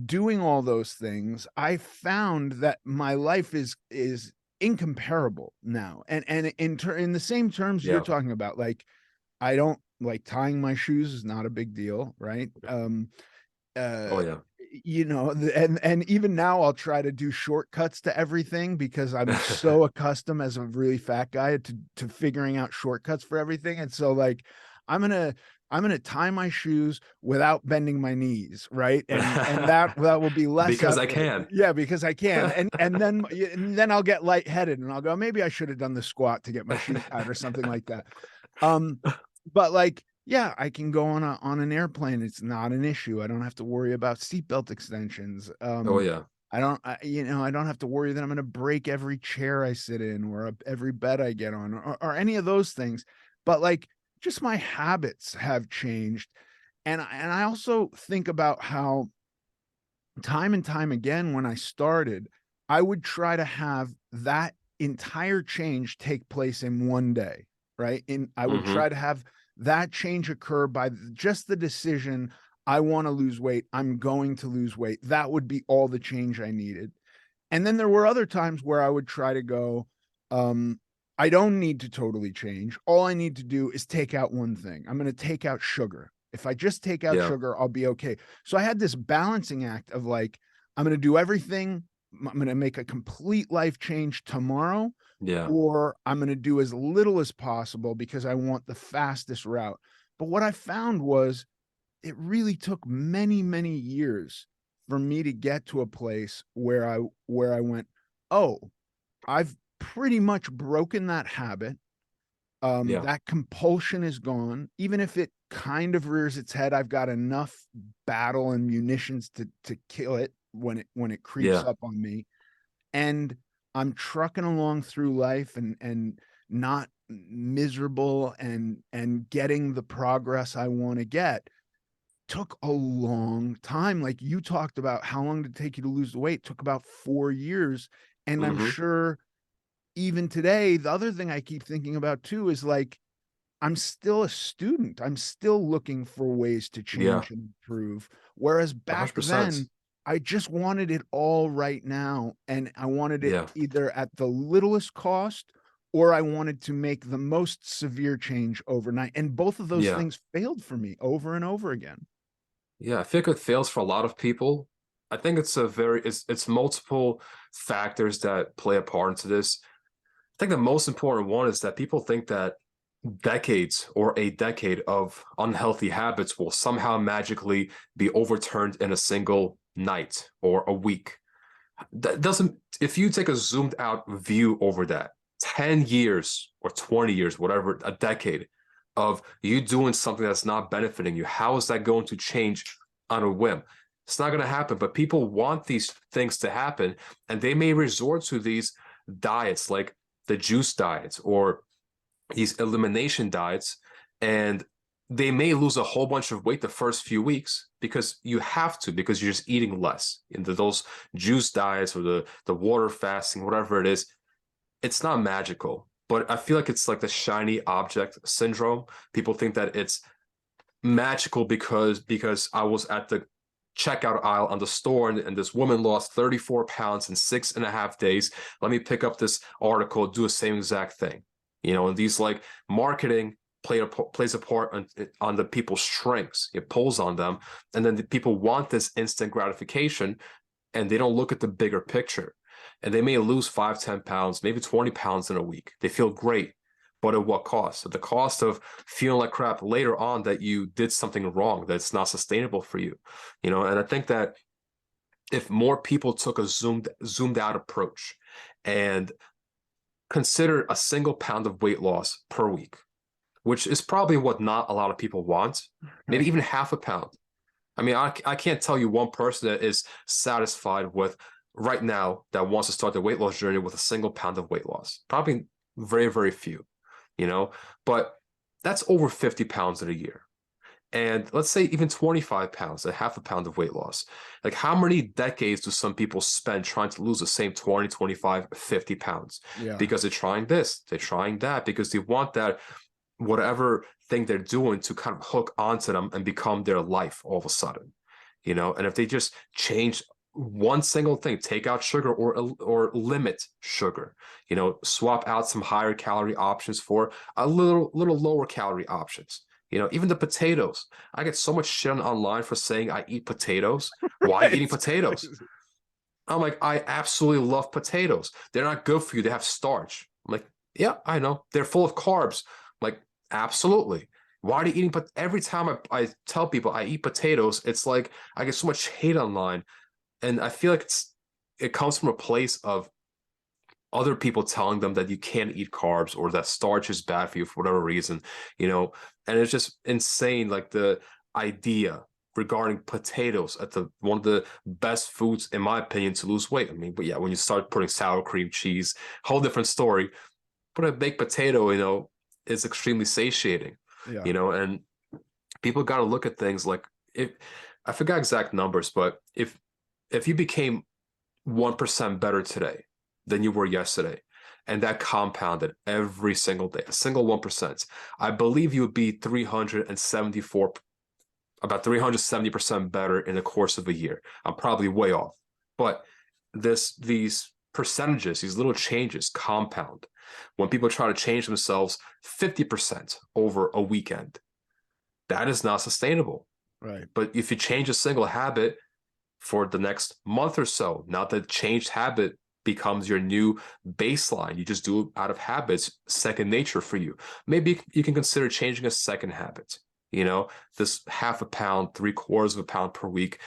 doing all those things, I found that my life is incomparable now. And in the same terms you're Yeah. talking about, like I don't like tying my shoes is not a big deal, right? Oh Uh yeah. and even now I'll try to do shortcuts to everything because I'm so accustomed as a really fat guy to figuring out shortcuts for everything. And so like I'm gonna I'm gonna tie my shoes without bending my knees, right? And that will be less Because I effort. can. Yeah, because I can. And then I'll get lightheaded and I'll go, maybe I should have done the squat to get my shoes tied or something like that. Um, but like, yeah, I can go on an airplane. It's not an issue. I don't have to worry about seatbelt extensions. Oh yeah. I don't have to worry that I'm going to break every chair I sit in or every bed I get on or any of those things. But like, just my habits have changed, and I also think about how time and time again when I started, I would try to have that entire change take place in one day, right? And I would Mm-hmm. try to have that change occur by just the decision, I want to lose weight, I'm going to lose weight. That would be all the change I needed. And then there were other times where I would try to go, um, I don't need to totally change. All I need to do is take out one thing. I'm going to take out sugar. If I just take out Yeah. sugar, I'll be okay. So I had this balancing act of like, I'm going to do everything. I'm going to make a complete life change tomorrow, Yeah. or I'm going to do as little as possible because I want the fastest route. But what I found was it really took many, many years for me to get to a place where I went, oh, I've pretty much broken that habit. Yeah. That compulsion is gone. Even if it kind of rears its head, I've got enough battle and munitions to kill it when it creeps Yeah. up on me. And I'm trucking along through life and not miserable and getting the progress I want to get. Took a long time. Like you talked about how long did it take you to lose the weight? It took about 4 years. And I'm Mm-hmm. sure even today, the other thing I keep thinking about too is like, I'm still a student. I'm still looking for ways to Yeah. change and improve. Whereas back 100%. then, I just wanted it all right now. And I wanted it Yeah. either at the littlest cost or I wanted to make the most severe change overnight. And both of those Yeah. things failed for me over and over again. Yeah, I think it fails for a lot of people. I think it's multiple factors that play a part into this. I think the most important one is that people think that decades or a decade of unhealthy habits will somehow magically be overturned in a single night or a week. That doesn't, if you take a zoomed out view over that, 10 years or 20 years, whatever, a decade of you doing something that's not benefiting you, how is that going to change on a whim? It's not going to happen, but people want these things to happen, and they may resort to these diets like the juice diets or these elimination diets, and they may lose a whole bunch of weight the first few weeks because you have to, because you're just eating less. Into those juice diets or the water fasting, whatever it is, it's not magical. But I feel like it's like the shiny object syndrome. People think that it's magical because I was at the checkout aisle on the store and this woman lost 34 pounds in 6.5 days. Let me pick up this article, do the same exact thing. And these like marketing plays a part on the people's strengths. It pulls on them. And then the people want this instant gratification and they don't look at the bigger picture. And they may lose 5, 10 pounds, maybe 20 pounds in a week. They feel great. But at what cost? At the cost of feeling like crap later on that you did something wrong, that's not sustainable for you. And I think that if more people took a zoomed out approach and consider a single pound of weight loss per week, which is probably what not a lot of people want, maybe Right. even half a pound. I mean, I can't tell you one person that is satisfied with right now that wants to start their weight loss journey with a single pound of weight loss. Probably very, very few, you know, but that's over 50 pounds in a year. And let's say even 25 pounds, a half a pound of weight loss. Like how many decades do some people spend trying to lose the same 20, 25, 50 pounds? Yeah. Because they're trying this, they're trying that, because they want that whatever thing they're doing to kind of hook onto them and become their life all of a sudden, you know. And if they just change one single thing, take out sugar or limit sugar, you know, swap out some higher calorie options for a little lower calorie options. You know, even the potatoes. I get so much shit online for saying I eat potatoes. Why are you eating It's potatoes? crazy. I'm like, I absolutely love potatoes. They're not good for you. They have starch. I'm like, yeah, I know. They're full of carbs. I'm like, absolutely. Why are you eating? But every time I tell people I eat potatoes, it's like I get so much hate online. And I feel like it comes from a place of other people telling them that you can't eat carbs or that starch is bad for you for whatever reason, you know. And it's just insane, like the idea regarding potatoes at the one of the best foods in my opinion to lose weight. I mean, but yeah, when you start putting sour cream, cheese, whole different story. But a baked potato, you know, is extremely satiating, Yeah. you know. And people got to look at things like, if I forgot exact numbers, but if you became 1% better today than you were yesterday, and that compounded every single day, a single 1%, I believe you would be 374, about 370% better in the course of a year. I'm probably way off. But these percentages, these little changes compound. When people try to change themselves 50% over a weekend, that is not sustainable. Right. But if you change a single habit for the next month or so, now that changed habit becomes your new baseline. You just do it out of habits, second nature for you. Maybe you can consider changing a second habit. You know, this half a pound, 3/4 of a pound per week,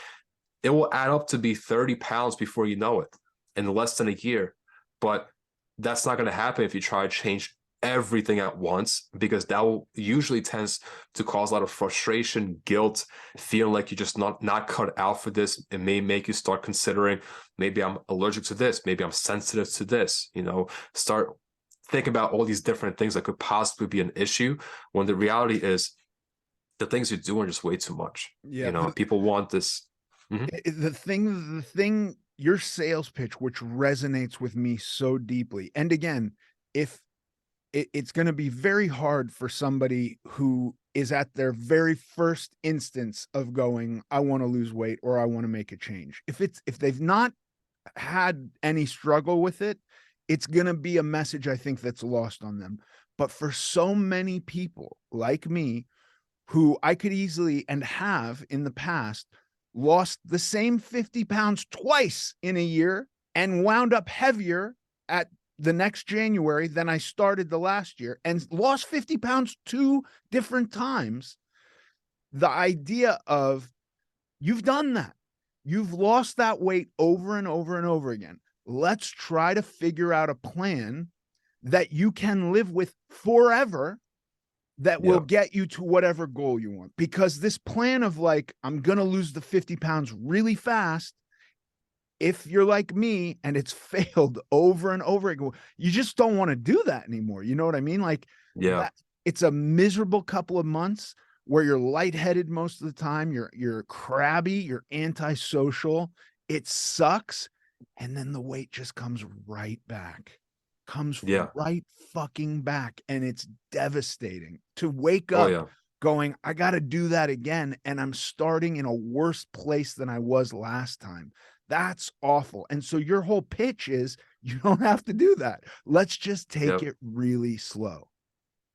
it will add up to be 30 pounds before you know it in less than a year. But that's not going to happen if you try to change everything at once, because that will usually tends to cause a lot of frustration, guilt, feeling like you're just not cut out for this. It may make you start considering, maybe I'm allergic to this, maybe I'm sensitive to this, you know, start thinking about all these different things that could possibly be an issue, when the reality is the things you do are just way too much, Yeah. you know, and people want this. Mhm. The thing, your sales pitch, which resonates with me so deeply. And again, if it's going to be very hard for somebody who is at their very first instance of going, I want to lose weight or I want to make a change. If they've not had any struggle with it, it's going to be a message I think that's lost on them. But for so many people like me, who I could easily and have in the past lost the same 50 pounds twice in a year and wound up heavier at the next January than I started the last year, and lost 50 pounds 2 different times. The idea of, you've done that, you've lost that weight over and over and over again. Let's try to figure out a plan that you can live with forever, that will Yep. get you to whatever goal you want. Because this plan of like, I'm going to lose the 50 pounds really fast, if you're like me and it's failed over and over again, you just don't want to do that anymore. You know what I mean? Like Yeah. that, it's a miserable couple of months where you're lightheaded most of the time. You're crabby, you're antisocial. It sucks. And then the weight just comes right back. Comes Yeah. right fucking back. And it's devastating to wake Oh up yeah. going, I got to do that again. And I'm starting in a worse place than I was last time. That's awful. And so your whole pitch is, you don't have to do that. Let's just take Yep. it really slow.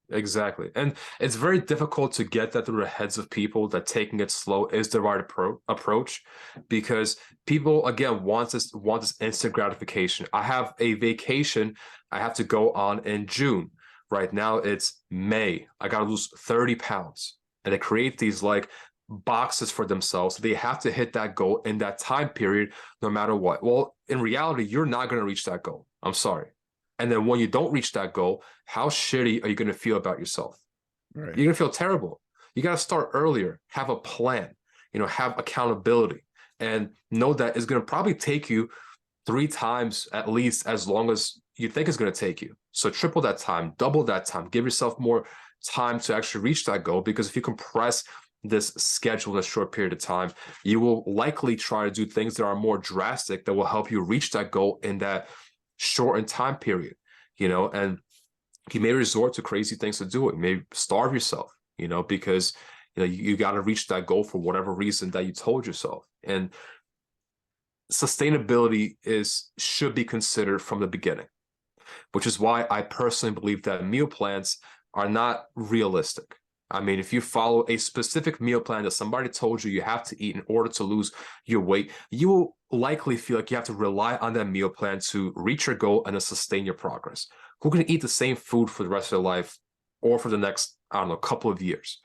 Exactly. And it's very difficult to get that through the heads of people that taking it slow is the right approach, because people again want this instant gratification. I have a vacation I have to go on in June. Right now it's May. I got to lose 30 pounds. And they create these like boxes for themselves. They have to hit that goal in that time period no matter what. Well, in reality, you're not going to reach that goal. I'm sorry. And then when you don't reach that goal, how shitty are you going to feel about yourself? Right. You're gonna feel terrible. You got to start earlier, have a plan, have accountability, and know that it's gonna probably take you 3 times at least as long as you think it's gonna take you. So triple that time, double that time, give yourself more time to actually reach that goal. Because if you compress this schedule in a short period of time, you will likely try to do things that are more drastic that will help you reach that goal in that shortened time period, and you may resort to crazy things to do it. You may starve yourself, because you got to reach that goal for whatever reason that you told yourself. And sustainability should be considered from the beginning, which is why I personally believe that meal plans are not realistic. I mean, if you follow a specific meal plan that somebody told you have to eat in order to lose your weight, you will likely feel like you have to rely on that meal plan to reach your goal and to sustain your progress. Who can eat the same food for the rest of their life or for the next, I don't know, couple of years?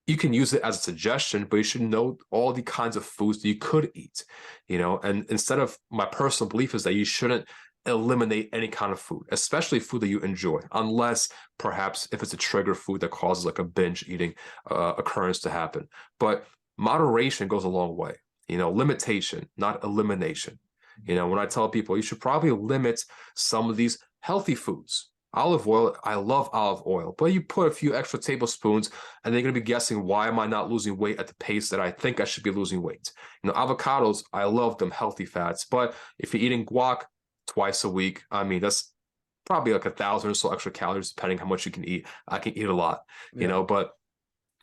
You can use it as a suggestion, but you should know all the kinds of foods that you could eat, and instead of, my personal belief is that you shouldn't eliminate any kind of food, especially food that you enjoy, unless perhaps if it's a trigger food that causes like a binge eating occurrence to happen. But moderation goes a long way, limitation, not elimination. When I tell people you should probably limit some of these healthy foods. Olive oil, I love olive oil, but you put a few extra tablespoons and they're going to be guessing, why am I not losing weight at the pace that I think I should be losing weight? Avocados, I love them, healthy fats, but if you're eating guac twice a week, I mean, that's probably like 1,000 or so extra calories, depending how much you can eat. I can eat a lot, Yeah. but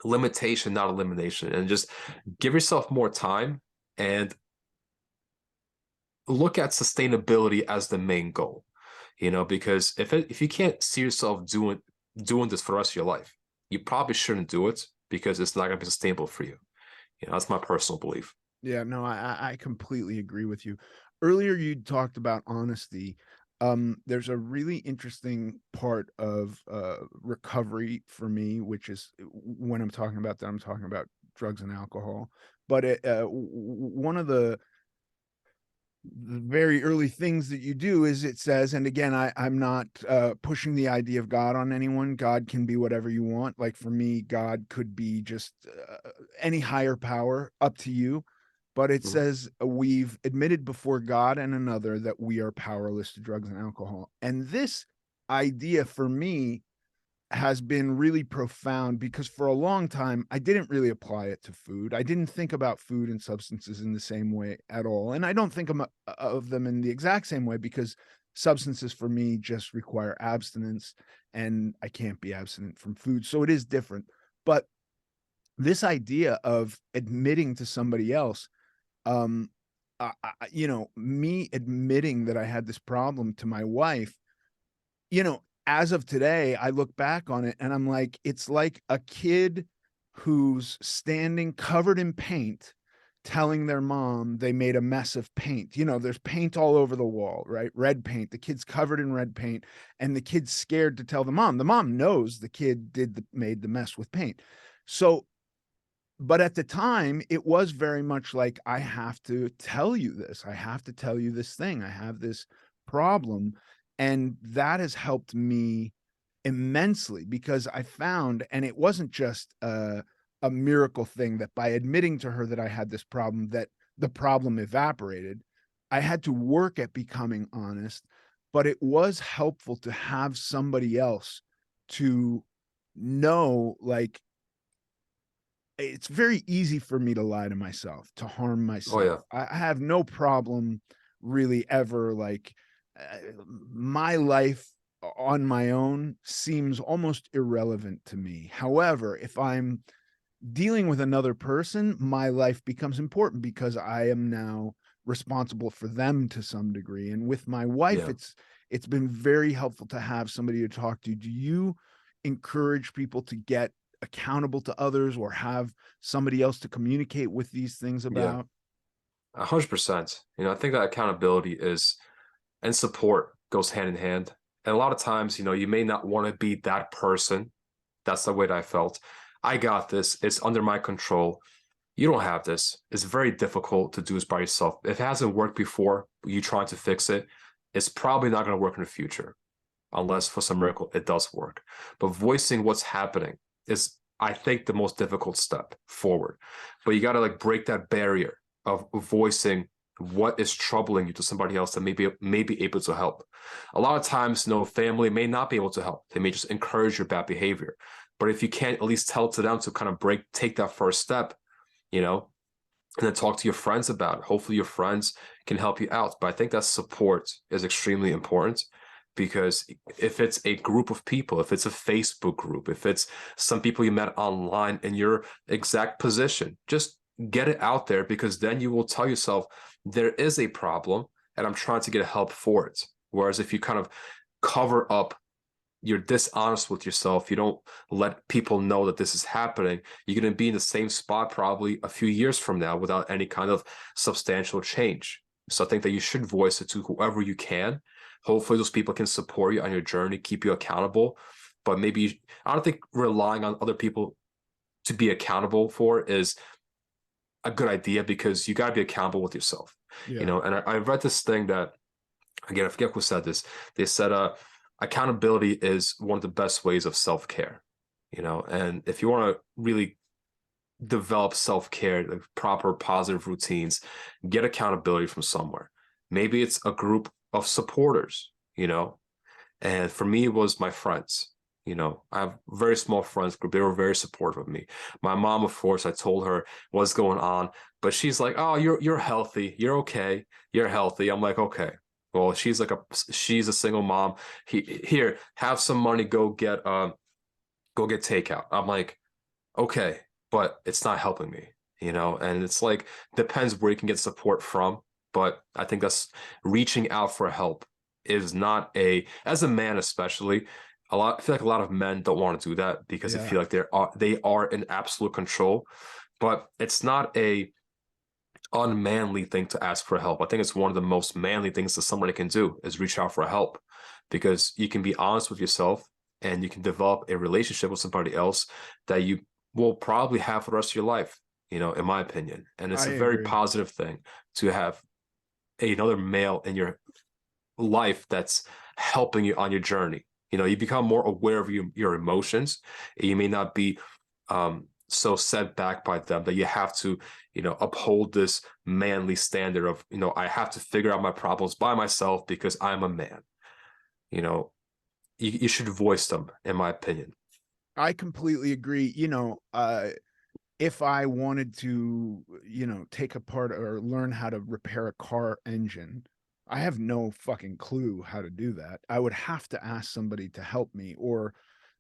limitation, not elimination. And just give yourself more time and look at sustainability as the main goal. Because if you can't see yourself doing this for the rest of your life, you probably shouldn't do it, because it's not going to be sustainable for you. That's my personal belief. Yeah, no, I completely agree with you. Earlier, you talked about honesty. There's a really interesting part of recovery for me, which is when I'm talking about that, I'm talking about drugs and alcohol. But one of the very early things that you do is, it says, and again, I'm not pushing the idea of God on anyone. God can be whatever you want. Like for me, God could be just any higher power, up to you. But it Mhm. says, we've admitted before God and another that we are powerless to drugs and alcohol. And this idea for me has been really profound, because for a long time I didn't really apply it to food. I didn't think about food and substances in the same way at all. And I don't think of them in the exact same way, because substances for me just require abstinence, and I can't be abstinent from food. So it is different. But this idea of admitting to somebody else, um, me admitting that I had this problem to my wife, as of today, I look back on it and I'm like, it's like a kid who's standing covered in paint, telling their mom they made a mess of paint. There's paint all over the wall, right? Red paint. The kid's covered in red paint, and the kid's scared to tell the mom. The mom knows the kid made the mess with paint. So, but at the time, it was very much like, I have to tell you this. I have to tell you this thing. I have this problem. And that has helped me immensely, because I found, and it wasn't just a miracle thing, that by admitting to her that I had this problem, that the problem evaporated. I had to work at becoming honest, but it was helpful to have somebody else to know, like, it's very easy for me to lie to myself, to harm Oh myself. yeah. I have no problem really ever, like, uh, my life on my own seems almost irrelevant to me. However, if I'm dealing with another person, my life becomes important, because I am now responsible for them to some degree. And with my wife, Yeah. it's been very helpful to have somebody to talk to. Do you encourage people to get accountable to others, or have somebody else to communicate with these things Yeah. about? 100%. I think that accountability and support goes hand in hand. And a lot of times, you may not want to be that person. That's the way that I felt. I got this. It's under my control. You don't have this. It's very difficult to do this by yourself. If it hasn't worked before, you trying to fix it, it's probably not going to work in the future. unless for some miracle it does work. But voicing what's happening is, I think, the most difficult step forward. But you got to like break that barrier of voicing what is troubling you to somebody else that may be able to help. A lot of times, family may not be able to help. They may just encourage your bad behavior. But if you can't at least tell it to them to kind of take that first step, and then talk to your friends about it. Hopefully your friends can help you out. But I think that support is extremely important, because if it's a group of people, if it's a Facebook group, if it's some people you met online in your exact position, just get it out there, because then you will tell yourself there is a problem and I'm trying to get help for it. Whereas if you kind of cover up, you're dishonest with yourself, you don't let people know that this is happening, you're going to be in the same spot probably a few years from now without any kind of substantial change. So I think that you should voice it to whoever you can. Hopefully those people can support you on your journey, keep you accountable. But maybe, I don't think relying on other people to be accountable for is a good idea, because you got to be accountable with yourself. Yeah. And I read this thing that, again, I forget who said this. They said, accountability is one of the best ways of self-care, and if you want to really develop self-care, like proper positive routines, get accountability from somewhere. Maybe it's a group of supporters, and for me, it was my friends. I have a very small friends group. They were very supportive of me. My mom, of course, I told her what's going on, but she's like, oh, you're healthy. You're okay. You're healthy. I'm like, okay. Well, she's a single mom. Here, have some money, go get takeout. I'm like, okay, but it's not helping me, and it's like, depends where you can get support from. But I think that's reaching out for help is not as a man, especially, I feel like a lot of men don't want to do that because they Yeah. feel like they are in absolute control, but it's not a unmanly thing to ask for help. I think it's one of the most manly things that somebody can do is reach out for help, because you can be honest with yourself and you can develop a relationship with somebody else that you will probably have for the rest of your life, in my opinion. And it's I a very agree. positive thing to have another male in your life that's helping you on your journey. You become more aware of your emotions. You may not be so set back by them that you have to, uphold this manly standard of, I have to figure out my problems by myself because I'm a man. You should voice them, in my opinion. I completely agree. If I wanted to, take apart or learn how to repair a car engine, I have no fucking clue how to do that. I would have to ask somebody to help me or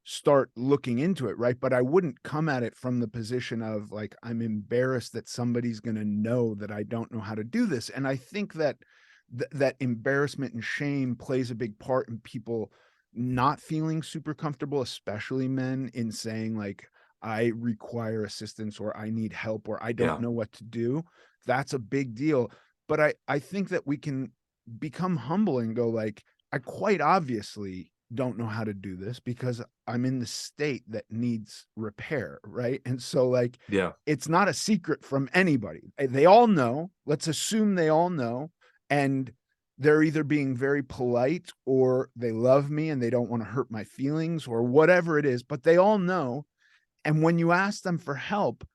start looking into it, right? But I wouldn't come at it from the position of like, I'm embarrassed that somebody's going to know that I don't know how to do this. And I think that that embarrassment and shame plays a big part in people not feeling super comfortable, especially men, in saying like, I require assistance or I need help or I don't Yeah. know what to do. That's a big deal. But I think that we can become humble and go like, I quite obviously don't know how to do this because I'm in the state that needs repair, right? And so like, Yeah. it's not a secret from anybody. They all know. Let's assume they all know, and they're either being very polite or they love me and they don't want to hurt my feelings or whatever it is, but they all know. And when you ask them for help,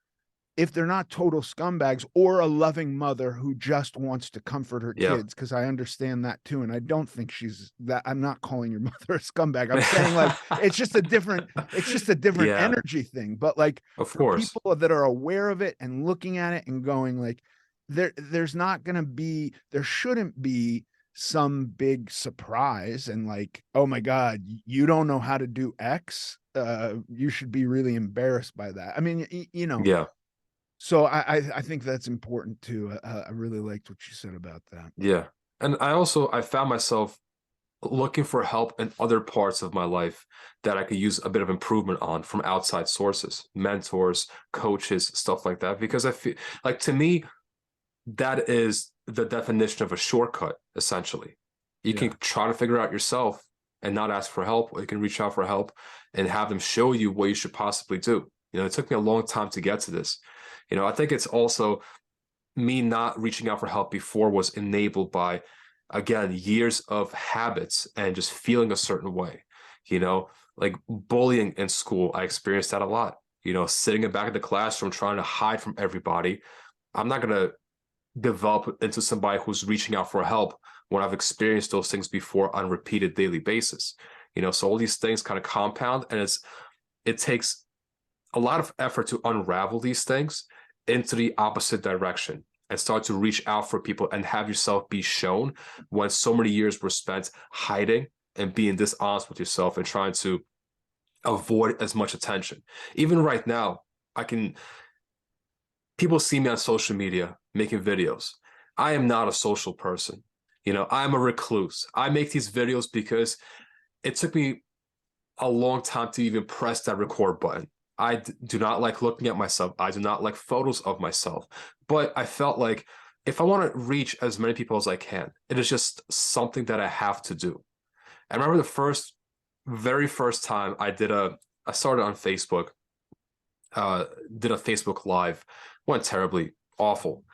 if they're not total scumbags or a loving mother who just wants to comfort her Yeah. kids, because I understand that too. And I don't think she's that. I'm not calling your mother a scumbag. I'm saying like it's just a different Yeah, energy thing. But like of for course. people that are aware of it and looking at it and going like, there shouldn't be some big surprise and like, oh my God, you don't know how to do X. You should be really embarrassed by that. I mean, Yeah. so I think that's important too. I really liked what you said about that. Yeah. And I found myself looking for help in other parts of my life that I could use a bit of improvement on from outside sources, mentors, coaches, stuff like that. Because I feel like, to me, that is the definition of a shortcut, essentially. You Yeah. can try to figure it out yourself and not ask for help, or you can reach out for help and have them show you what you should possibly do. It took me a long time to get to this. I think it's also me not reaching out for help before was enabled by again, years of habits and just feeling a certain way, you know, like bullying in school. I experienced that a lot, you know, sitting in back of the classroom, trying to hide from everybody. I'm not going to develop into somebody who's reaching out for help when I've experienced those things before on a repeated daily basis. You know, so all these things kind of compound, and it takes a lot of effort to unravel these things into the opposite direction and start to reach out for people and have yourself be shown when so many years were spent hiding and being dishonest with yourself and trying to avoid as much attention. Even right now, I can people see me on social media making videos. I am not a social person. You know, I'm a recluse. I make these videos because it took me a long time to even press that record button. I do not like looking at myself. I do not like photos of myself. But I felt like if I want to reach as many people as I can, it is just something that I have to do. I remember very first time I started on Facebook, did a Facebook Live, went terribly awful.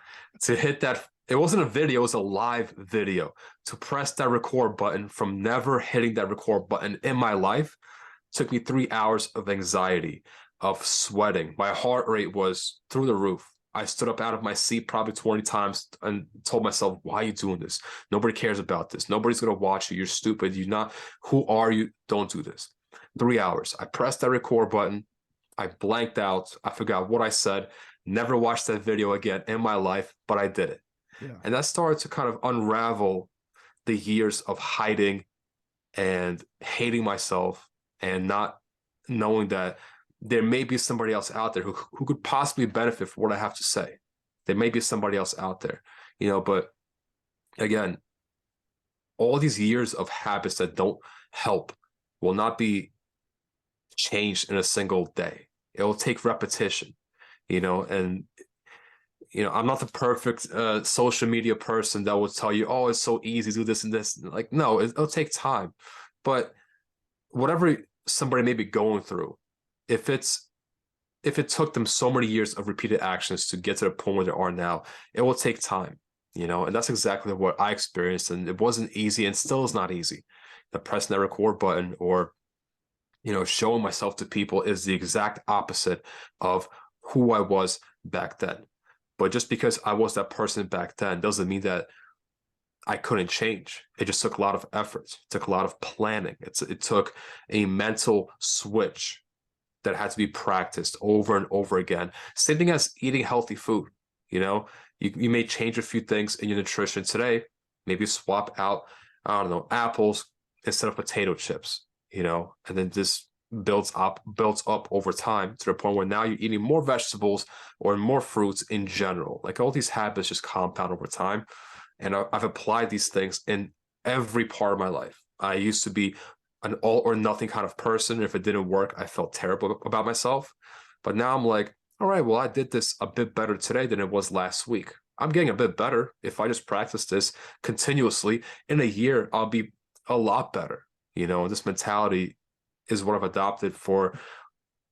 To hit that, it wasn't a video, it was a live video. To press that record button from never hitting that record button in my life took me 3 hours of anxiety, of sweating. My heart rate was through the roof. I stood up out of my seat probably 20 times and told myself, why are you doing this? Nobody cares about this. Nobody's going to watch you. You're stupid. You're not, who are you? Don't do this. 3 hours. I pressed that record button. I blanked out. I forgot what I said. Never watched that video again in my life, but I did it. Yeah. And that started to kind of unravel the years of hiding and hating myself and not knowing that there may be somebody else out there who could possibly benefit from what I have to say. There may be somebody else out there, you know, but again, all these years of habits that don't help will not be changed in a single day. It will take repetition, you know, and you know, I'm not the perfect social media person that will tell you, oh, it's so easy, do this and this. Like, no, it'll take time. But whatever somebody may be going through, if it took them so many years of repeated actions to get to the point where they are now, it will take time, you know, and that's exactly what I experienced. And it wasn't easy and still is not easy. The pressing that record button or, you know, showing myself to people is the exact opposite of who I was back then. But just because I was that person back then doesn't mean that I couldn't change. It just took a lot of effort. It took a lot of planning. It took a mental switch that had to be practiced over and over again. Same thing as eating healthy food. You know, you may change a few things in your nutrition today. Maybe swap out, I don't know, apples instead of potato chips, you know, and then this builds up over time to the point where now you're eating more vegetables or more fruits in general. Like all these habits just compound over time. And I've applied these things in every part of my life. I used to be an all or nothing kind of person. If it didn't work, I felt terrible about myself. But now I'm like, all right, well, I did this a bit better today than it was last week. I'm getting a bit better. If I just practice this continuously, in a year, I'll be a lot better. You know, this mentality is what I've adopted for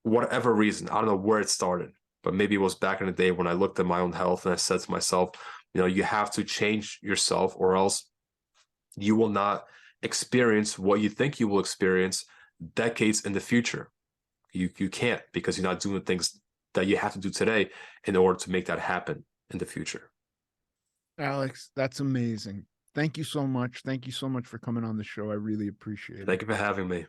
whatever reason. I don't know where it started, but maybe it was back in the day when I looked at my own health and I said to myself, you know, you have to change yourself or else you will not experience what you think you will experience decades in the future. You can't because you're not doing the things that you have to do today in order to make that happen in the future. Alex, that's amazing. Thank you so much. Thank you so much for coming on the show. I really appreciate it. Thank you for having me.